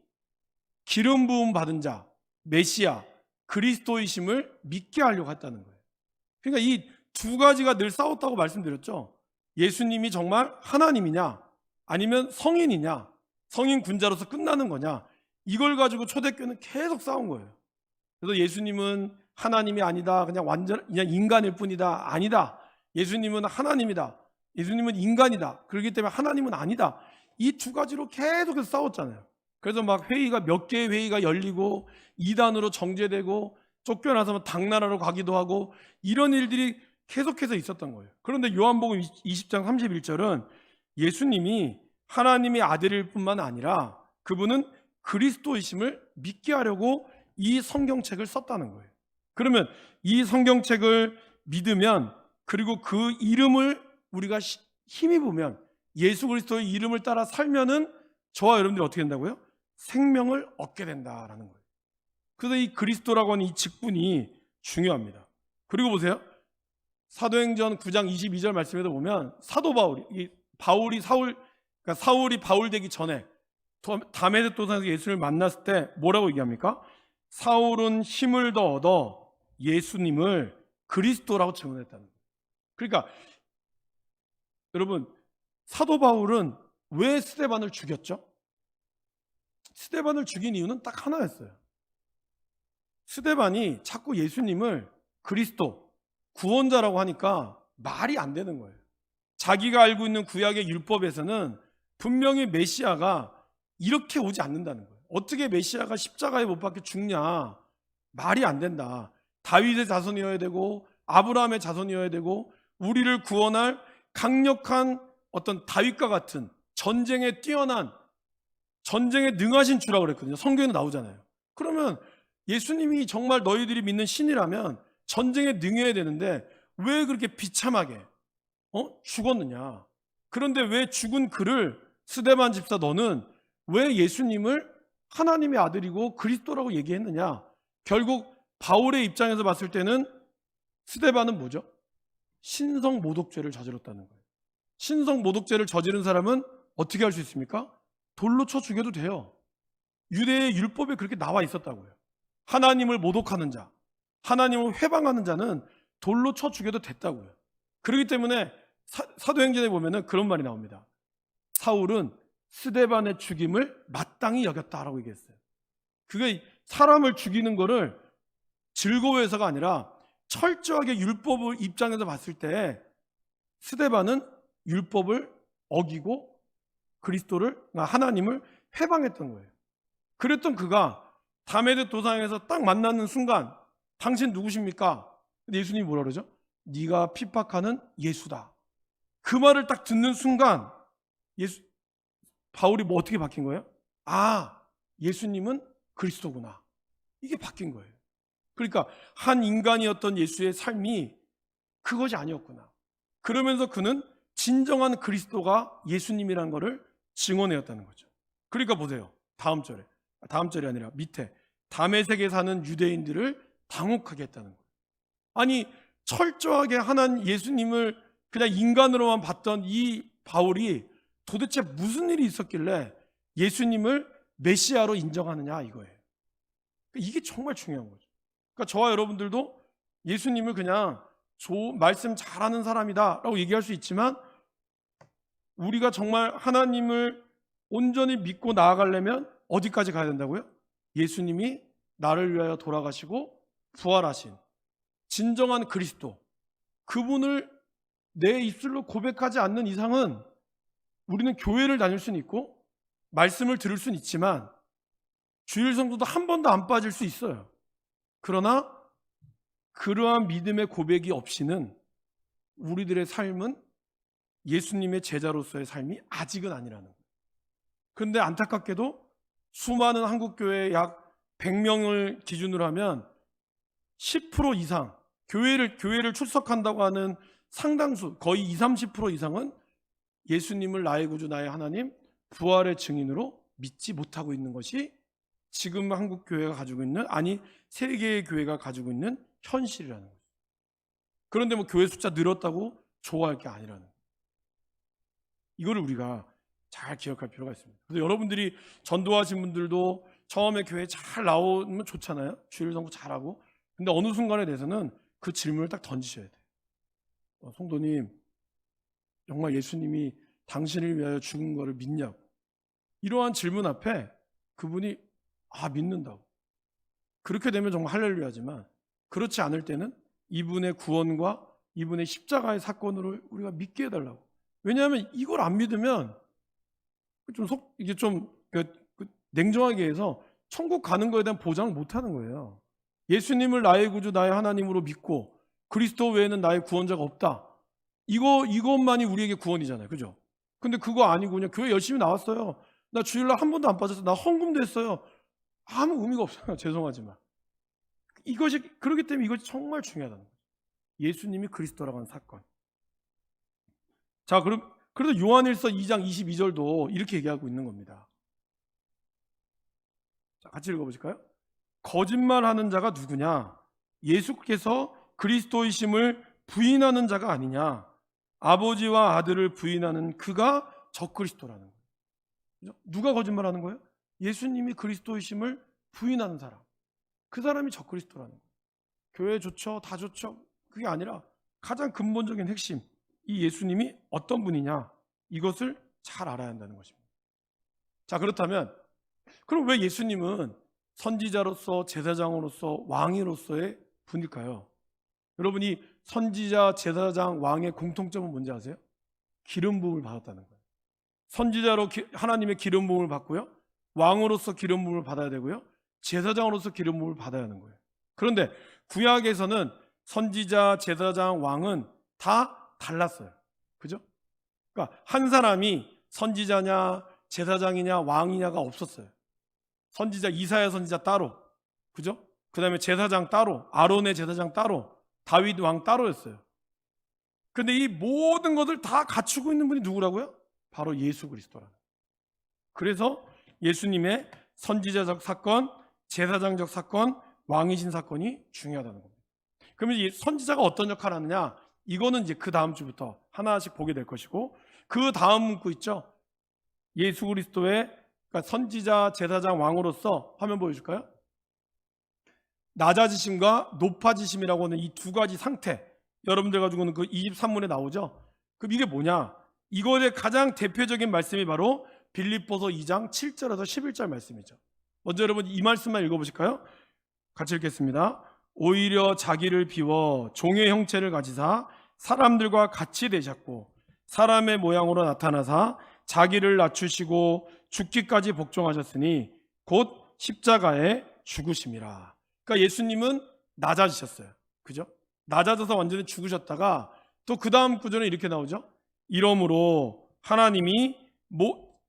기름 부음 받은 자, 메시아, 그리스도이심을 믿게 하려고 했다는 거예요. 그러니까 이 두 가지가 늘 싸웠다고 말씀드렸죠. 예수님이 정말 하나님이냐 아니면 성인이냐, 성인 군자로서 끝나는 거냐, 이걸 가지고 초대교회는 계속 싸운 거예요. 그래서 예수님은 하나님이 아니다, 그냥 인간일 뿐이다. 아니다. 예수님은 하나님이다. 예수님은 인간이다. 그렇기 때문에 하나님은 아니다. 이 두 가지로 계속해서 싸웠잖아요. 그래서 막 몇 개의 회의가 열리고 이단으로 정죄되고 쫓겨나서 당나라로 가기도 하고 이런 일들이 계속해서 있었던 거예요. 그런데 요한복음 20장 31절은 예수님이 하나님의 아들일 뿐만 아니라 그분은 그리스도이심을 믿게 하려고 이 성경책을 썼다는 거예요. 그러면 이 성경책을 믿으면 그리고 그 이름을 우리가 힘입으면 예수 그리스도의 이름을 따라 살면은 저와 여러분들이 어떻게 된다고요? 생명을 얻게 된다라는 거예요. 그래서 이 그리스도라고 하는 이 직분이 중요합니다. 그리고 보세요. 사도행전 9장 22절 말씀에도 보면 사도 바울이 사울이 바울 되기 전에 다메섹 도상에서 예수를 만났을 때 뭐라고 얘기합니까? 사울은 힘을 더 얻어 예수님을 그리스도라고 증언했다는 거예요. 그러니까 여러분, 사도 바울은 왜 스데반을 죽였죠? 스데반을 죽인 이유는 딱 하나였어요. 스데반이 자꾸 예수님을 그리스도, 구원자라고 하니까 말이 안 되는 거예요. 자기가 알고 있는 구약의 율법에서는 분명히 메시아가 이렇게 오지 않는다는 거예요. 어떻게 메시아가 십자가에 못 박혀 죽냐? 말이 안 된다. 다윗의 자손이어야 되고 아브라함의 자손이어야 되고 우리를 구원할 강력한 어떤 다윗과 같은 전쟁에 뛰어난, 전쟁에 능하신 주라고 그랬거든요. 성경에 나오잖아요. 그러면 예수님이 정말 너희들이 믿는 신이라면 전쟁에 능해야 되는데 왜 그렇게 비참하게 죽었느냐? 그런데 왜 죽은 그를, 스데반 집사 너는 왜 예수님을 하나님의 아들이고 그리스도라고 얘기했느냐? 결국 바울의 입장에서 봤을 때는 스데반은 뭐죠? 신성 모독죄를 저질렀다는 거예요. 신성 모독죄를 저지른 사람은 어떻게 할 수 있습니까? 돌로 쳐 죽여도 돼요. 유대의 율법에 그렇게 나와 있었다고요. 하나님을 모독하는 자, 하나님을 회방하는 자는 돌로 쳐 죽여도 됐다고요. 그렇기 때문에 사도행전에 보면은 그런 말이 나옵니다. 사울은 스데반의 죽임을 마땅히 여겼다라고 얘기했어요. 그게 사람을 죽이는 거를 즐거워해서가 아니라 철저하게 율법을 입장에서 봤을 때 스데반은 율법을 어기고 그리스도를, 하나님을 회방했던 거예요. 그랬던 그가 다메섹 도상에서 딱 만나는 순간 당신 누구십니까? 예수님이 뭐라 그러죠? 네가 핍박하는 예수다. 그 말을 딱 듣는 순간 바울이 뭐 어떻게 바뀐 거예요? 아, 예수님은 그리스도구나. 이게 바뀐 거예요. 그러니까 한 인간이었던 예수의 삶이 그것이 아니었구나. 그러면서 그는 진정한 그리스도가 예수님이라는 것을 증언해왔다는 거죠. 그러니까 보세요. 다음 절이 아니라 밑에 다메섹에 사는 유대인들을 당혹하게 했다는 거예요. 아니, 철저하게 하나님 예수님을 그냥 인간으로만 봤던 이 바울이 도대체 무슨 일이 있었길래 예수님을 메시아로 인정하느냐 이거예요. 이게 정말 중요한 거죠. 그러니까 저와 여러분들도 예수님을 그냥 말씀 잘하는 사람이다라고 얘기할 수 있지만 우리가 정말 하나님을 온전히 믿고 나아가려면 어디까지 가야 된다고요? 예수님이 나를 위하여 돌아가시고 부활하신 진정한 그리스도, 그분을 내 입술로 고백하지 않는 이상은 우리는 교회를 다닐 수는 있고 말씀을 들을 수는 있지만 주일 성수도 한 번도 안 빠질 수 있어요. 그러나 그러한 믿음의 고백이 없이는 우리들의 삶은 예수님의 제자로서의 삶이 아직은 아니라는 거예요. 그런데 안타깝게도 수많은 한국교회 약 100명을 기준으로 하면 10% 이상 교회를 출석한다고 하는 상당수, 거의 20, 30% 이상은 예수님을 나의 구주 나의 하나님 부활의 증인으로 믿지 못하고 있는 것이 지금 한국교회가 가지고 있는, 아니 세계의 교회가 가지고 있는 현실이라는 거죠. 그런데 뭐 교회 숫자 늘었다고 좋아할 게 아니라는 거예요. 이거를 우리가 잘 기억할 필요가 있습니다. 그래서 여러분들이 전도하신 분들도 처음에 교회 잘 나오면 좋잖아요. 주일 성구 잘하고. 근데 어느 순간에 대해서는 그 질문을 딱 던지셔야 돼요. 성도님, 정말 예수님이 당신을 위하여 죽은 거를 믿냐고. 이러한 질문 앞에 그분이 믿는다고. 그렇게 되면 정말 할렐루야지만 그렇지 않을 때는 이분의 구원과 이분의 십자가의 사건으로 우리가 믿게 해달라고. 왜냐하면 이걸 안 믿으면 이게 좀 냉정하게 해서 천국 가는 거에 대한 보장을 못 하는 거예요. 예수님을 나의 구주 나의 하나님으로 믿고 그리스도 외에는 나의 구원자가 없다. 이것만이 우리에게 구원이잖아요. 그죠? 근데 그거 아니고 그냥 교회 열심히 나왔어요. 나 주일날 한 번도 안 빠졌어. 나 헌금도 했어요. 아무 의미가 없어요. 죄송하지만. 그렇기 때문에 이것이 정말 중요하다는 거예요. 예수님이 그리스도라고 하는 사건. 자, 그래도 요한일서 2장 22절도 이렇게 얘기하고 있는 겁니다. 자, 같이 읽어보실까요? 거짓말하는 자가 누구냐? 예수께서 그리스도이심을 부인하는 자가 아니냐. 아버지와 아들을 부인하는 그가 적그리스도라는 거예요. 그죠? 누가 거짓말하는 거예요? 예수님이 그리스도이심을 부인하는 사람. 그 사람이 적그리스도라는 거예요. 교회 좋죠, 다 좋죠. 그게 아니라 가장 근본적인 핵심, 이 예수님이 어떤 분이냐, 이것을 잘 알아야 한다는 것입니다. 자, 그렇다면 그럼 왜 예수님은 선지자로서, 제사장으로서, 왕으로서의 분일까요? 여러분이 선지자, 제사장, 왕의 공통점은 뭔지 아세요? 기름 부음을 받았다는 거예요. 선지자로 하나님의 기름 부음을 받고요, 왕으로서 기름 부음을 받아야 되고요, 제사장으로서 기름 부음을 받아야 하는 거예요. 그런데 구약에서는 선지자, 제사장, 왕은 다 달랐어요. 그죠? 그러니까 한 사람이 선지자냐, 제사장이냐, 왕이냐가 없었어요. 선지자 이사야 선지자 따로, 그죠? 그 다음에 제사장 따로, 아론의 제사장 따로, 다윗 왕 따로였어요. 그런데 이 모든 것을 다 갖추고 있는 분이 누구라고요? 바로 예수 그리스도라는. 그래서 예수님의 선지자적 사건, 제사장적 사건, 왕이신 사건이 중요하다는 겁니다. 그러면 이 선지자가 어떤 역할을 하느냐? 이거는 이제 그 다음 주부터 하나씩 보게 될 것이고, 그 다음 문구 있죠? 예수 그리스도의, 그러니까 선지자, 제사장, 왕으로서, 화면 보여줄까요? 낮아지심과 높아지심이라고 하는 이 두 가지 상태, 여러분들 가지고는 그 23문에 나오죠? 그럼 이게 뭐냐? 이것의 가장 대표적인 말씀이 바로 빌립보서 2장 7절에서 11절 말씀이죠. 먼저 여러분 이 말씀만 읽어보실까요? 같이 읽겠습니다. 오히려 자기를 비워 종의 형체를 가지사 사람들과 같이 되셨고 사람의 모양으로 나타나사 자기를 낮추시고 죽기까지 복종하셨으니 곧 십자가에 죽으심이라. 그러니까 예수님은 낮아지셨어요. 그죠? 낮아져서 완전히 죽으셨다가 또 그 다음 구절은 이렇게 나오죠. 이러므로 하나님이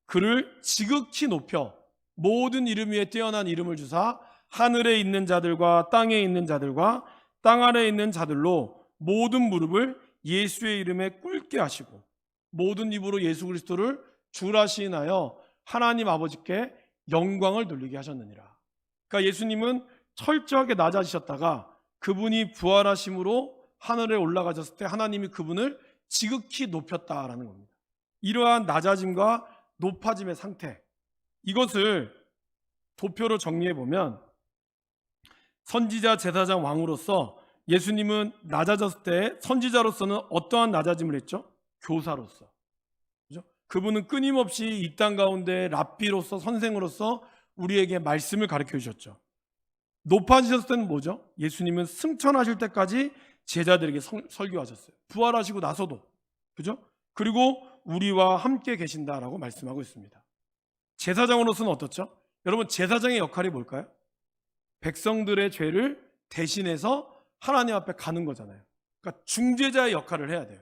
그를 지극히 높여 모든 이름 위에 뛰어난 이름을 주사 하늘에 있는 자들과 땅에 있는 자들과 땅 아래에 있는 자들로 모든 무릎을 예수의 이름에 꿇게 하시고 모든 입으로 예수 그리스도를 주라 시인하여 하나님 아버지께 영광을 돌리게 하셨느니라. 그러니까 예수님은 철저하게 낮아지셨다가 그분이 부활하심으로 하늘에 올라가셨을 때 하나님이 그분을 지극히 높였다라는 겁니다. 이러한 낮아짐과 높아짐의 상태, 이것을 도표로 정리해 보면 선지자, 제사장, 왕으로서 예수님은 낮아졌을 때 선지자로서는 어떠한 낮아짐을 했죠? 교사로서. 그죠? 그분은 끊임없이 이 땅 가운데 랍비로서, 선생으로서 우리에게 말씀을 가르쳐 주셨죠. 높아지셨을 때는 뭐죠? 예수님은 승천하실 때까지 제자들에게 설교하셨어요. 부활하시고 나서도. 그죠? 그리고 우리와 함께 계신다라고 말씀하고 있습니다. 제사장으로서는 어떻죠? 여러분, 제사장의 역할이 뭘까요? 백성들의 죄를 대신해서 하나님 앞에 가는 거잖아요. 그러니까 중재자의 역할을 해야 돼요.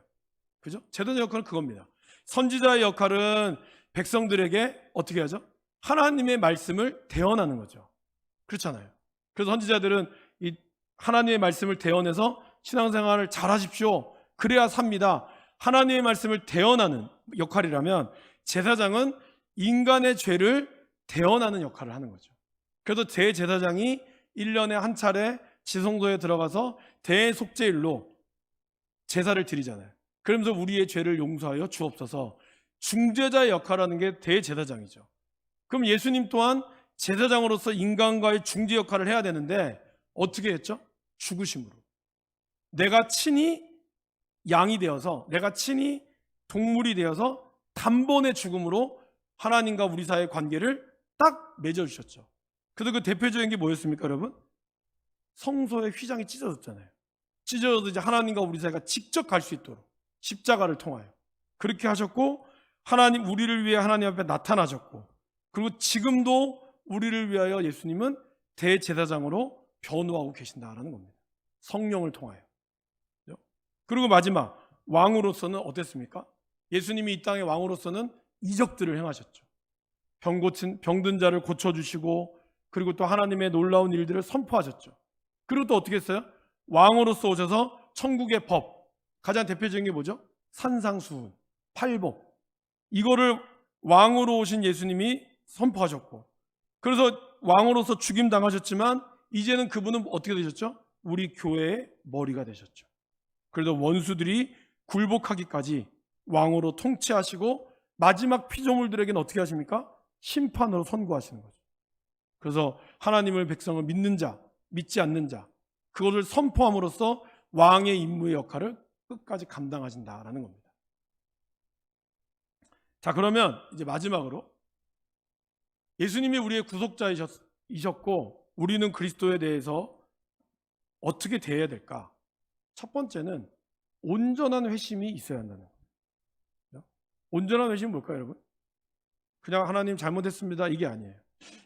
그죠? 제사장의 역할은 그겁니다. 선지자의 역할은 백성들에게 어떻게 하죠? 하나님의 말씀을 대언하는 거죠. 그렇잖아요. 그래서 선지자들은 이 하나님의 말씀을 대언해서 신앙생활을 잘 하십시오. 그래야 삽니다. 하나님의 말씀을 대언하는 역할이라면 제사장은 인간의 죄를 대언하는 역할을 하는 거죠. 그래서 대제사장이 1년에 한 차례 지성소에 들어가서 대속죄일로 제사를 드리잖아요. 그러면서 우리의 죄를 용서하여 주옵소서. 중재자의 역할을 하는 게 대제사장이죠. 그럼 예수님 또한 제사장으로서 인간과의 중재 역할을 해야 되는데 어떻게 했죠? 죽으심으로. 내가 친히 양이 되어서, 내가 친히 동물이 되어서 단번에 죽음으로 하나님과 우리 사이의 관계를 딱 맺어주셨죠. 그래서 그 대표적인 게 뭐였습니까, 여러분? 성소의 휘장이 찢어졌잖아요. 찢어져도 이제 하나님과 우리 사이가 직접 갈 수 있도록 십자가를 통하여 그렇게 하셨고, 하나님, 우리를 위해 하나님 앞에 나타나셨고, 그리고 지금도 우리를 위하여 예수님은 대제사장으로 변호하고 계신다라는 겁니다. 성령을 통하여. 그리고 마지막, 왕으로서는 어땠습니까? 예수님이 이 땅의 왕으로서는 이적들을 행하셨죠. 병든 자를 고쳐주시고, 그리고 또 하나님의 놀라운 일들을 선포하셨죠. 그리고 또 어떻게 했어요? 왕으로서 오셔서 천국의 법, 가장 대표적인 게 뭐죠? 산상수훈, 팔복. 이거를 왕으로 오신 예수님이 선포하셨고, 그래서 왕으로서 죽임 당하셨지만 이제는 그분은 어떻게 되셨죠? 우리 교회의 머리가 되셨죠. 그래도 원수들이 굴복하기까지 왕으로 통치하시고 마지막 피조물들에게는 어떻게 하십니까? 심판으로 선고하시는 거죠. 그래서 하나님을 백성을 믿는 자, 믿지 않는 자, 그것을 선포함으로써 왕의 임무의 역할을 끝까지 감당하신다라는 겁니다. 자, 그러면 이제 마지막으로 예수님이 우리의 구속자이셨고 우리는 그리스도에 대해서 어떻게 대해야 될까? 첫 번째는 온전한 회심이 있어야 한다는 거예요. 온전한 회심은 뭘까요, 여러분? 그냥 하나님 잘못했습니다 이게 아니에요.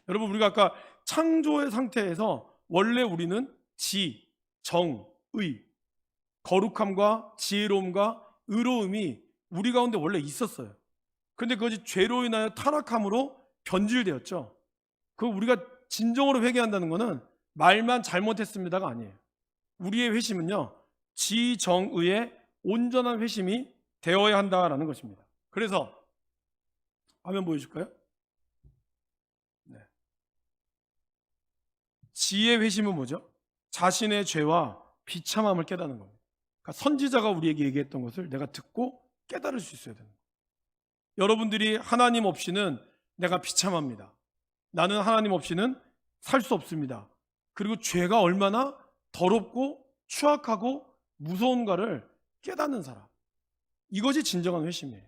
여러분, 우리가 아까 창조의 상태에서 원래 우리는 지, 정, 의, 거룩함과 지혜로움과 의로움이 우리 가운데 원래 있었어요. 그런데 그것이 죄로 인하여 타락함으로 변질되었죠. 그 우리가 진정으로 회개한다는 것은 말만 잘못했습니다가 아니에요. 우리의 회심은요, 지, 정, 의의 온전한 회심이 되어야 한다라는 것입니다. 그래서 화면 보여줄까요? 네. 지의 회심은 뭐죠? 자신의 죄와 비참함을 깨닫는 겁니다. 그러니까 선지자가 우리에게 얘기했던 것을 내가 듣고 깨달을 수 있어야 되는 거예요. 여러분들이 하나님 없이는 내가 비참합니다. 나는 하나님 없이는 살 수 없습니다. 그리고 죄가 얼마나 더럽고 추악하고 무서운가를 깨닫는 사람. 이것이 진정한 회심이에요.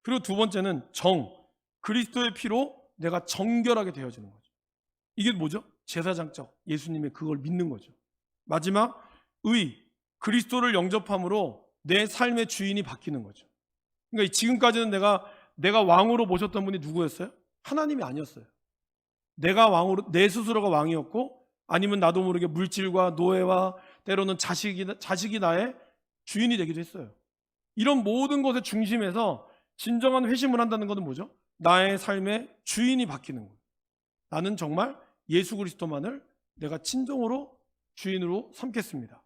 그리고 두 번째는 정, 그리스도의 피로 내가 정결하게 되어지는 거죠. 이게 뭐죠? 제사장적 예수님의 그걸 믿는 거죠. 마지막 의, 그리스도를 영접함으로 내 삶의 주인이 바뀌는 거죠. 그러니까 지금까지는 내가 왕으로 모셨던 분이 누구였어요? 하나님이 아니었어요. 내가 왕으로, 내 스스로가 왕이었고, 아니면 나도 모르게 물질과 노예와 때로는 자식이 나의 주인이 되기도 했어요. 이런 모든 것의 중심에서 진정한 회심을 한다는 것은 뭐죠? 나의 삶의 주인이 바뀌는 거예요. 나는 정말 예수 그리스도만을 내가 진정으로 주인으로 삼겠습니다.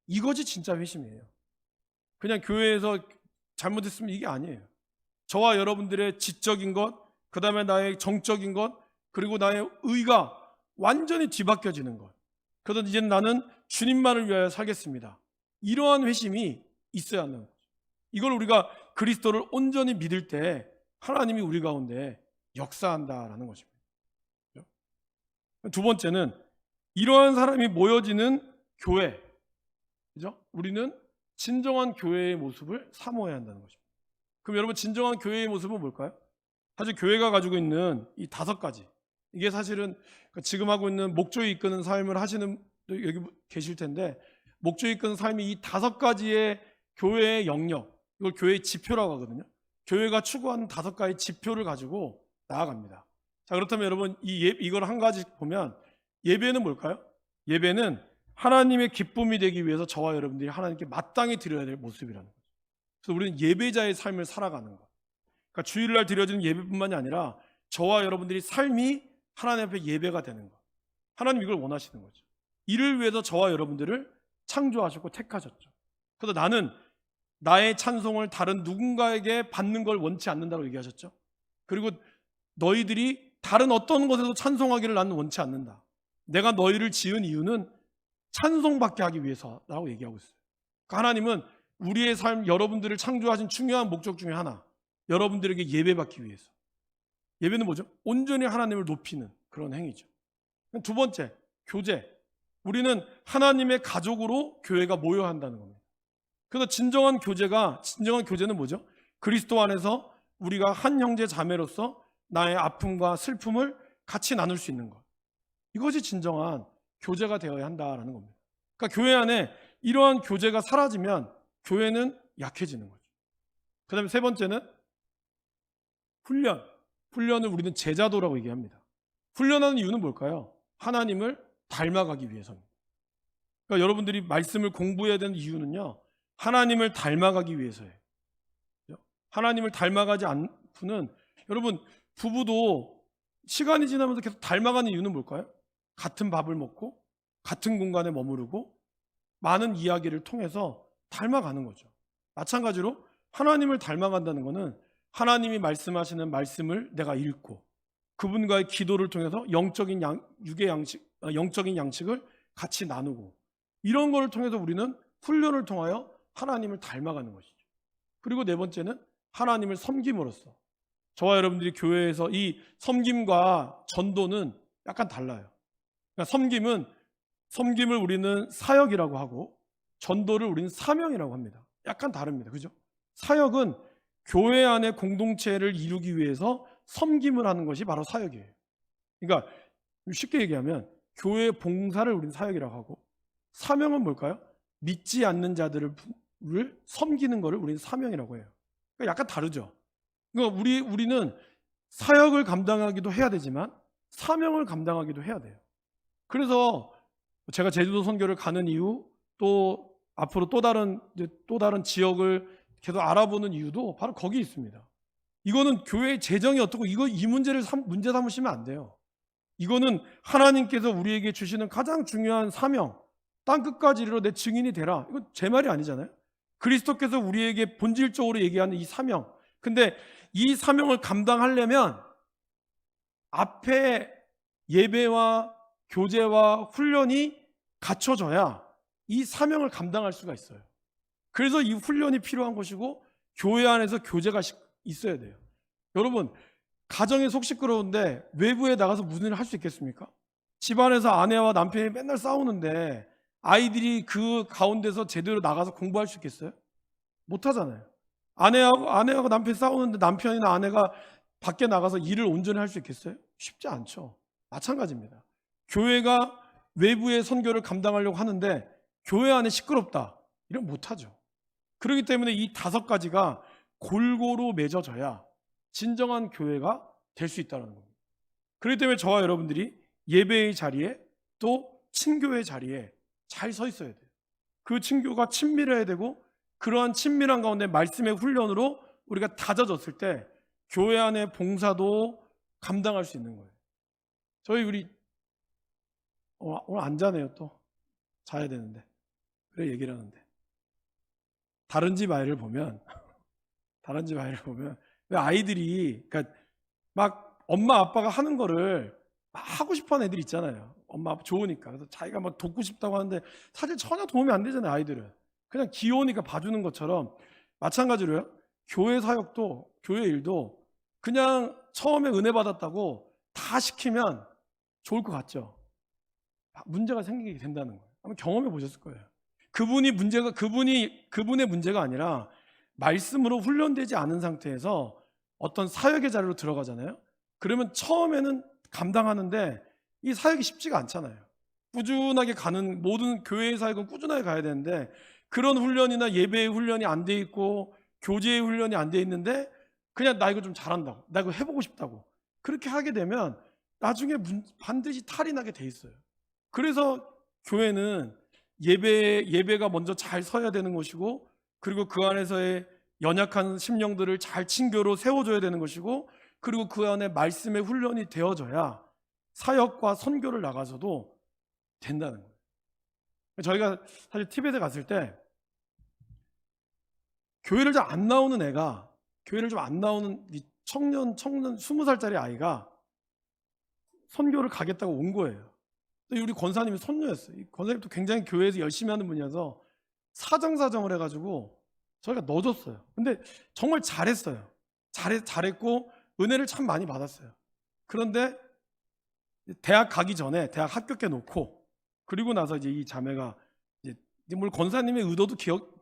이것이 진짜 회심이에요. 그냥 교회에서 잘못했으면 이게 아니에요. 저와 여러분들의 지적인 것, 그 다음에 나의 정적인 것, 그리고 나의 의가 완전히 뒤바뀌어지는 것. 그래서 이제는 나는 주님만을 위하여 살겠습니다. 이러한 회심이 있어야 하는 거죠. 이걸 우리가 그리스도를 온전히 믿을 때 하나님이 우리 가운데 역사한다라는 것입니다. 두 번째는 이러한 사람이 모여지는 교회. 그죠? 우리는 진정한 교회의 모습을 사모해야 한다는 것입니다. 그럼 여러분, 진정한 교회의 모습은 뭘까요? 사실 교회가 가지고 있는 이 5가지. 이게 사실은 지금 하고 있는 목조에 이끄는 삶을 하시는 분도 여기 계실 텐데, 목조에 이끄는 삶이 이 5가지의 교회의 영역, 이걸 교회의 지표라고 하거든요. 교회가 추구하는 5가지 지표를 가지고 나아갑니다. 자, 그렇다면 여러분, 이걸 한 가지 보면 예배는 뭘까요? 예배는 하나님의 기쁨이 되기 위해서 저와 여러분들이 하나님께 마땅히 드려야 될 모습이라는 거죠. 그래서 우리는 예배자의 삶을 살아가는 것. 그러니까 주일날 드려지는 예배뿐만이 아니라 저와 여러분들이 삶이 하나님 앞에 예배가 되는 것. 하나님 이걸 원하시는 거죠. 이를 위해서 저와 여러분들을 창조하셨고 택하셨죠. 그래서 나는 나의 찬송을 다른 누군가에게 받는 걸 원치 않는다고 얘기하셨죠. 그리고 너희들이 다른 어떤 것에서 찬송하기를 나는 원치 않는다. 내가 너희를 지은 이유는 찬송받게 하기 위해서라고 얘기하고 있어요. 그러니까 하나님은 우리의 삶, 여러분들을 창조하신 중요한 목적 중에 하나, 여러분들에게 예배받기 위해서. 예배는 뭐죠? 온전히 하나님을 높이는 그런 행위죠. 두 번째, 교제. 우리는 하나님의 가족으로 교회가 모여야 한다는 겁니다. 그래서 진정한 교제는 뭐죠? 그리스도 안에서 우리가 한 형제 자매로서 나의 아픔과 슬픔을 같이 나눌 수 있는 것. 이것이 진정한 교제가 되어야 한다라는 겁니다. 그러니까 교회 안에 이러한 교제가 사라지면 교회는 약해지는 거죠. 그 다음에 세 번째는 훈련. 훈련을 우리는 제자도라고 얘기합니다. 훈련하는 이유는 뭘까요? 하나님을 닮아가기 위해서입니다. 그러니까 여러분들이 말씀을 공부해야 되는 이유는요, 하나님을 닮아가기 위해서예요. 하나님을 닮아가지 않고는, 여러분, 부부도 시간이 지나면서 계속 닮아가는 이유는 뭘까요? 같은 밥을 먹고 같은 공간에 머무르고 많은 이야기를 통해서 닮아가는 거죠. 마찬가지로 하나님을 닮아간다는 것은 하나님이 말씀하시는 말씀을 내가 읽고 그분과의 기도를 통해서 영적인 양식을 같이 나누고, 이런 것을 통해서 우리는 훈련을 통하여 하나님을 닮아가는 것이죠. 그리고 네 번째는 하나님을 섬김으로써. 저와 여러분들이 교회에서 이 섬김과 전도는 약간 달라요. 그러니까 섬김을 우리는 사역이라고 하고 전도를 우리는 사명이라고 합니다. 약간 다릅니다. 그죠? 사역은 교회 안의 공동체를 이루기 위해서 섬김을 하는 것이 바로 사역이에요. 그러니까 쉽게 얘기하면 교회 봉사를 우리는 사역이라고 하고, 사명은 뭘까요? 믿지 않는 자들을 섬기는 것을 우리는 사명이라고 해요. 그러니까 약간 다르죠. 그러니까 우리는 사역을 감당하기도 해야 되지만 사명을 감당하기도 해야 돼요. 그래서 제가 제주도 선교를 가는 이유, 또 앞으로 또 다른 지역을 계속 알아보는 이유도 바로 거기 있습니다. 이거는 교회의 재정이 어떻고 이 문제를 문제 삼으시면 안 돼요. 이거는 하나님께서 우리에게 주시는 가장 중요한 사명, 땅끝까지 이르러 내 증인이 되라. 이거 제 말이 아니잖아요. 그리스도께서 우리에게 본질적으로 얘기하는 이 사명. 근데 이 사명을 감당하려면 앞에 예배와 교제와 훈련이 갖춰져야 이 사명을 감당할 수가 있어요. 그래서 이 훈련이 필요한 것이고 교회 안에서 교제가 있어야 돼요. 여러분, 가정이 속 시끄러운데 외부에 나가서 무슨 일을 할 수 있겠습니까? 집안에서 아내와 남편이 맨날 싸우는데 아이들이 그 가운데서 제대로 나가서 공부할 수 있겠어요? 못 하잖아요. 아내하고 남편이 싸우는데 남편이나 아내가 밖에 나가서 일을 온전히 할 수 있겠어요? 쉽지 않죠. 마찬가지입니다. 교회가 외부의 선교를 감당하려고 하는데 교회 안에 시끄럽다, 이러면 못하죠. 그렇기 때문에 이 5가지가 골고루 맺어져야 진정한 교회가 될 수 있다는 겁니다. 그렇기 때문에 저와 여러분들이 예배의 자리에 또 친교의 자리에 잘 서 있어야 돼요. 그 친교가 친밀해야 되고, 그러한 친밀한 가운데 말씀의 훈련으로 우리가 다져졌을 때 교회 안의 봉사도 감당할 수 있는 거예요. 우리 오늘 안 자네요. 또 자야 되는데 그래 얘기를 하는데, 다른 집 아이를 보면 왜 아이들이, 그러니까 막 엄마 아빠가 하는 거를 막 하고 싶어하는 애들 있잖아요. 엄마 아빠 좋으니까. 그래서 자기가 막 돕고 싶다고 하는데 사실 전혀 도움이 안 되잖아요. 아이들은 그냥 귀여우니까 봐주는 것처럼 마찬가지로요. 교회 사역도 교회 일도 그냥 처음에 은혜 받았다고 다 시키면 좋을 것 같죠. 문제가 생기게 된다는 거예요. 아마 경험해 보셨을 거예요. 그분의 문제가 아니라 말씀으로 훈련되지 않은 상태에서 어떤 사역의 자리로 들어가잖아요. 그러면 처음에는 감당하는데 이 사역이 쉽지가 않잖아요. 꾸준하게 가는, 모든 교회의 사역은 꾸준하게 가야 되는데 그런 훈련이나 예배의 훈련이 안 돼 있고 교제의 훈련이 안 돼 있는데 그냥 나 이거 좀 잘한다고, 나 이거 해보고 싶다고 그렇게 하게 되면 나중에 반드시 탈이 나게 돼 있어요. 그래서 교회는 예배가 먼저 잘 서야 되는 것이고, 그리고 그 안에서의 연약한 심령들을 잘 친교로 세워줘야 되는 것이고, 그리고 그 안에 말씀의 훈련이 되어져야 사역과 선교를 나가서도 된다는 거예요. 저희가 사실 티벳에 갔을 때 교회를 잘 안 나오는 애가, 교회를 좀 안 나오는 청년 20살짜리 아이가 선교를 가겠다고 온 거예요. 우리 권사님이 손녀였어요. 권사님도 굉장히 교회에서 열심히 하는 분이어서 사정사정을 해가지고 저희가 넣어줬어요. 근데 정말 잘했어요. 잘했고 은혜를 참 많이 받았어요. 그런데 대학 가기 전에 대학 합격해 놓고, 그리고 나서 이제 이 자매가 이제 물론 권사님의 의도도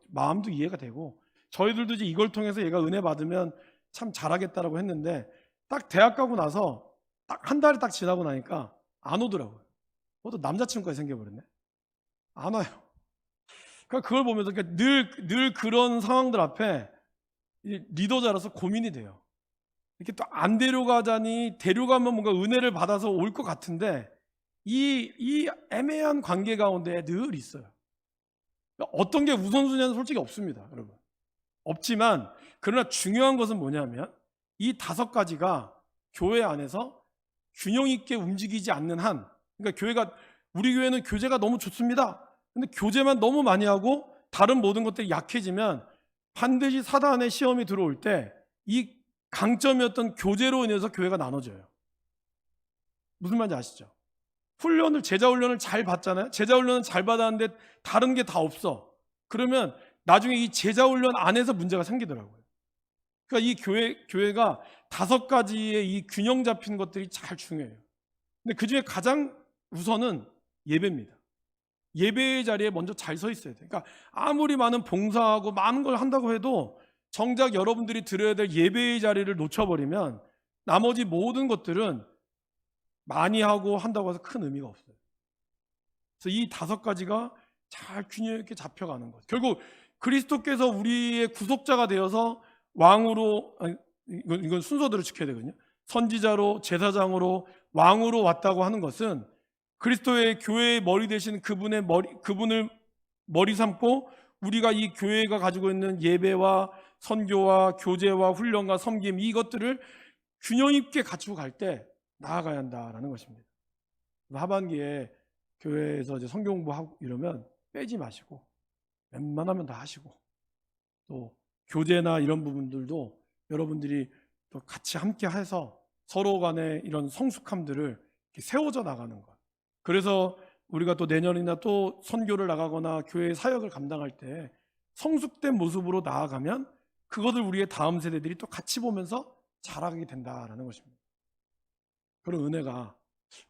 마음도 이해가 되고, 저희들도 이제 이걸 통해서 얘가 은혜 받으면 참 잘하겠다라고 했는데, 딱 대학 가고 나서 딱 한 달이 딱 지나고 나니까 안 오더라고요. 또 남자친구가 생겨버렸네. 안 와요. 그러니까 그걸 보면서 늘 그런 상황들 앞에 리더자라서 고민이 돼요. 이렇게 또 안 데려가자니 데려가면 뭔가 은혜를 받아서 올 것 같은데 이 애매한 관계 가운데 늘 있어요. 어떤 게 우선순위는 솔직히 없습니다, 여러분. 없지만 그러나 중요한 것은 뭐냐면 이 5가지가 교회 안에서 균형 있게 움직이지 않는 한, 그러니까 우리 교회는 교제가 너무 좋습니다. 근데 교제만 너무 많이 하고 다른 모든 것들이 약해지면 반드시 사단의 시험이 들어올 때 이 강점이었던 교제로 인해서 교회가 나눠져요. 무슨 말인지 아시죠? 제자 훈련을 잘 받잖아요. 제자 훈련을 잘 받았는데 다른 게 다 없어. 그러면 나중에 이 제자 훈련 안에서 문제가 생기더라고요. 그러니까 이 교회가 5가지의 이 균형 잡힌 것들이 잘 중요해요. 근데 그 중에 가장 우선은 예배입니다. 예배의 자리에 먼저 잘 서 있어야 돼요. 그러니까 아무리 많은 봉사하고 많은 걸 한다고 해도 정작 여러분들이 들어야 될 예배의 자리를 놓쳐버리면 나머지 모든 것들은 많이 하고 한다고 해서 큰 의미가 없어요. 그래서 이 5가지가 잘 균형 있게 잡혀가는 거죠. 결국 그리스도께서 우리의 구속자가 되어서 왕으로, 아니, 이건 순서대로 지켜야 되거든요. 선지자로, 제사장으로, 왕으로 왔다고 하는 것은 그리스도의 교회의 머리 되신 그분을 머리 삼고 우리가 이 교회가 가지고 있는 예배와 선교와 교제와 훈련과 섬김, 이것들을 균형 있게 갖추고 갈 때 나아가야 한다라는 것입니다. 하반기에 교회에서 이제 성경 공부하고 이러면 빼지 마시고 웬만하면 다 하시고, 또 교제나 이런 부분들도 여러분들이 또 같이 함께 해서 서로 간에 이런 성숙함들을 이렇게 세워져 나가는 것. 그래서 우리가 또 내년이나 또 선교를 나가거나 교회 사역을 감당할 때 성숙된 모습으로 나아가면 그것을 우리의 다음 세대들이 또 같이 보면서 자라게 된다라는 것입니다. 그런 은혜가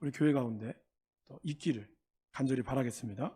우리 교회 가운데 또 있기를 간절히 바라겠습니다.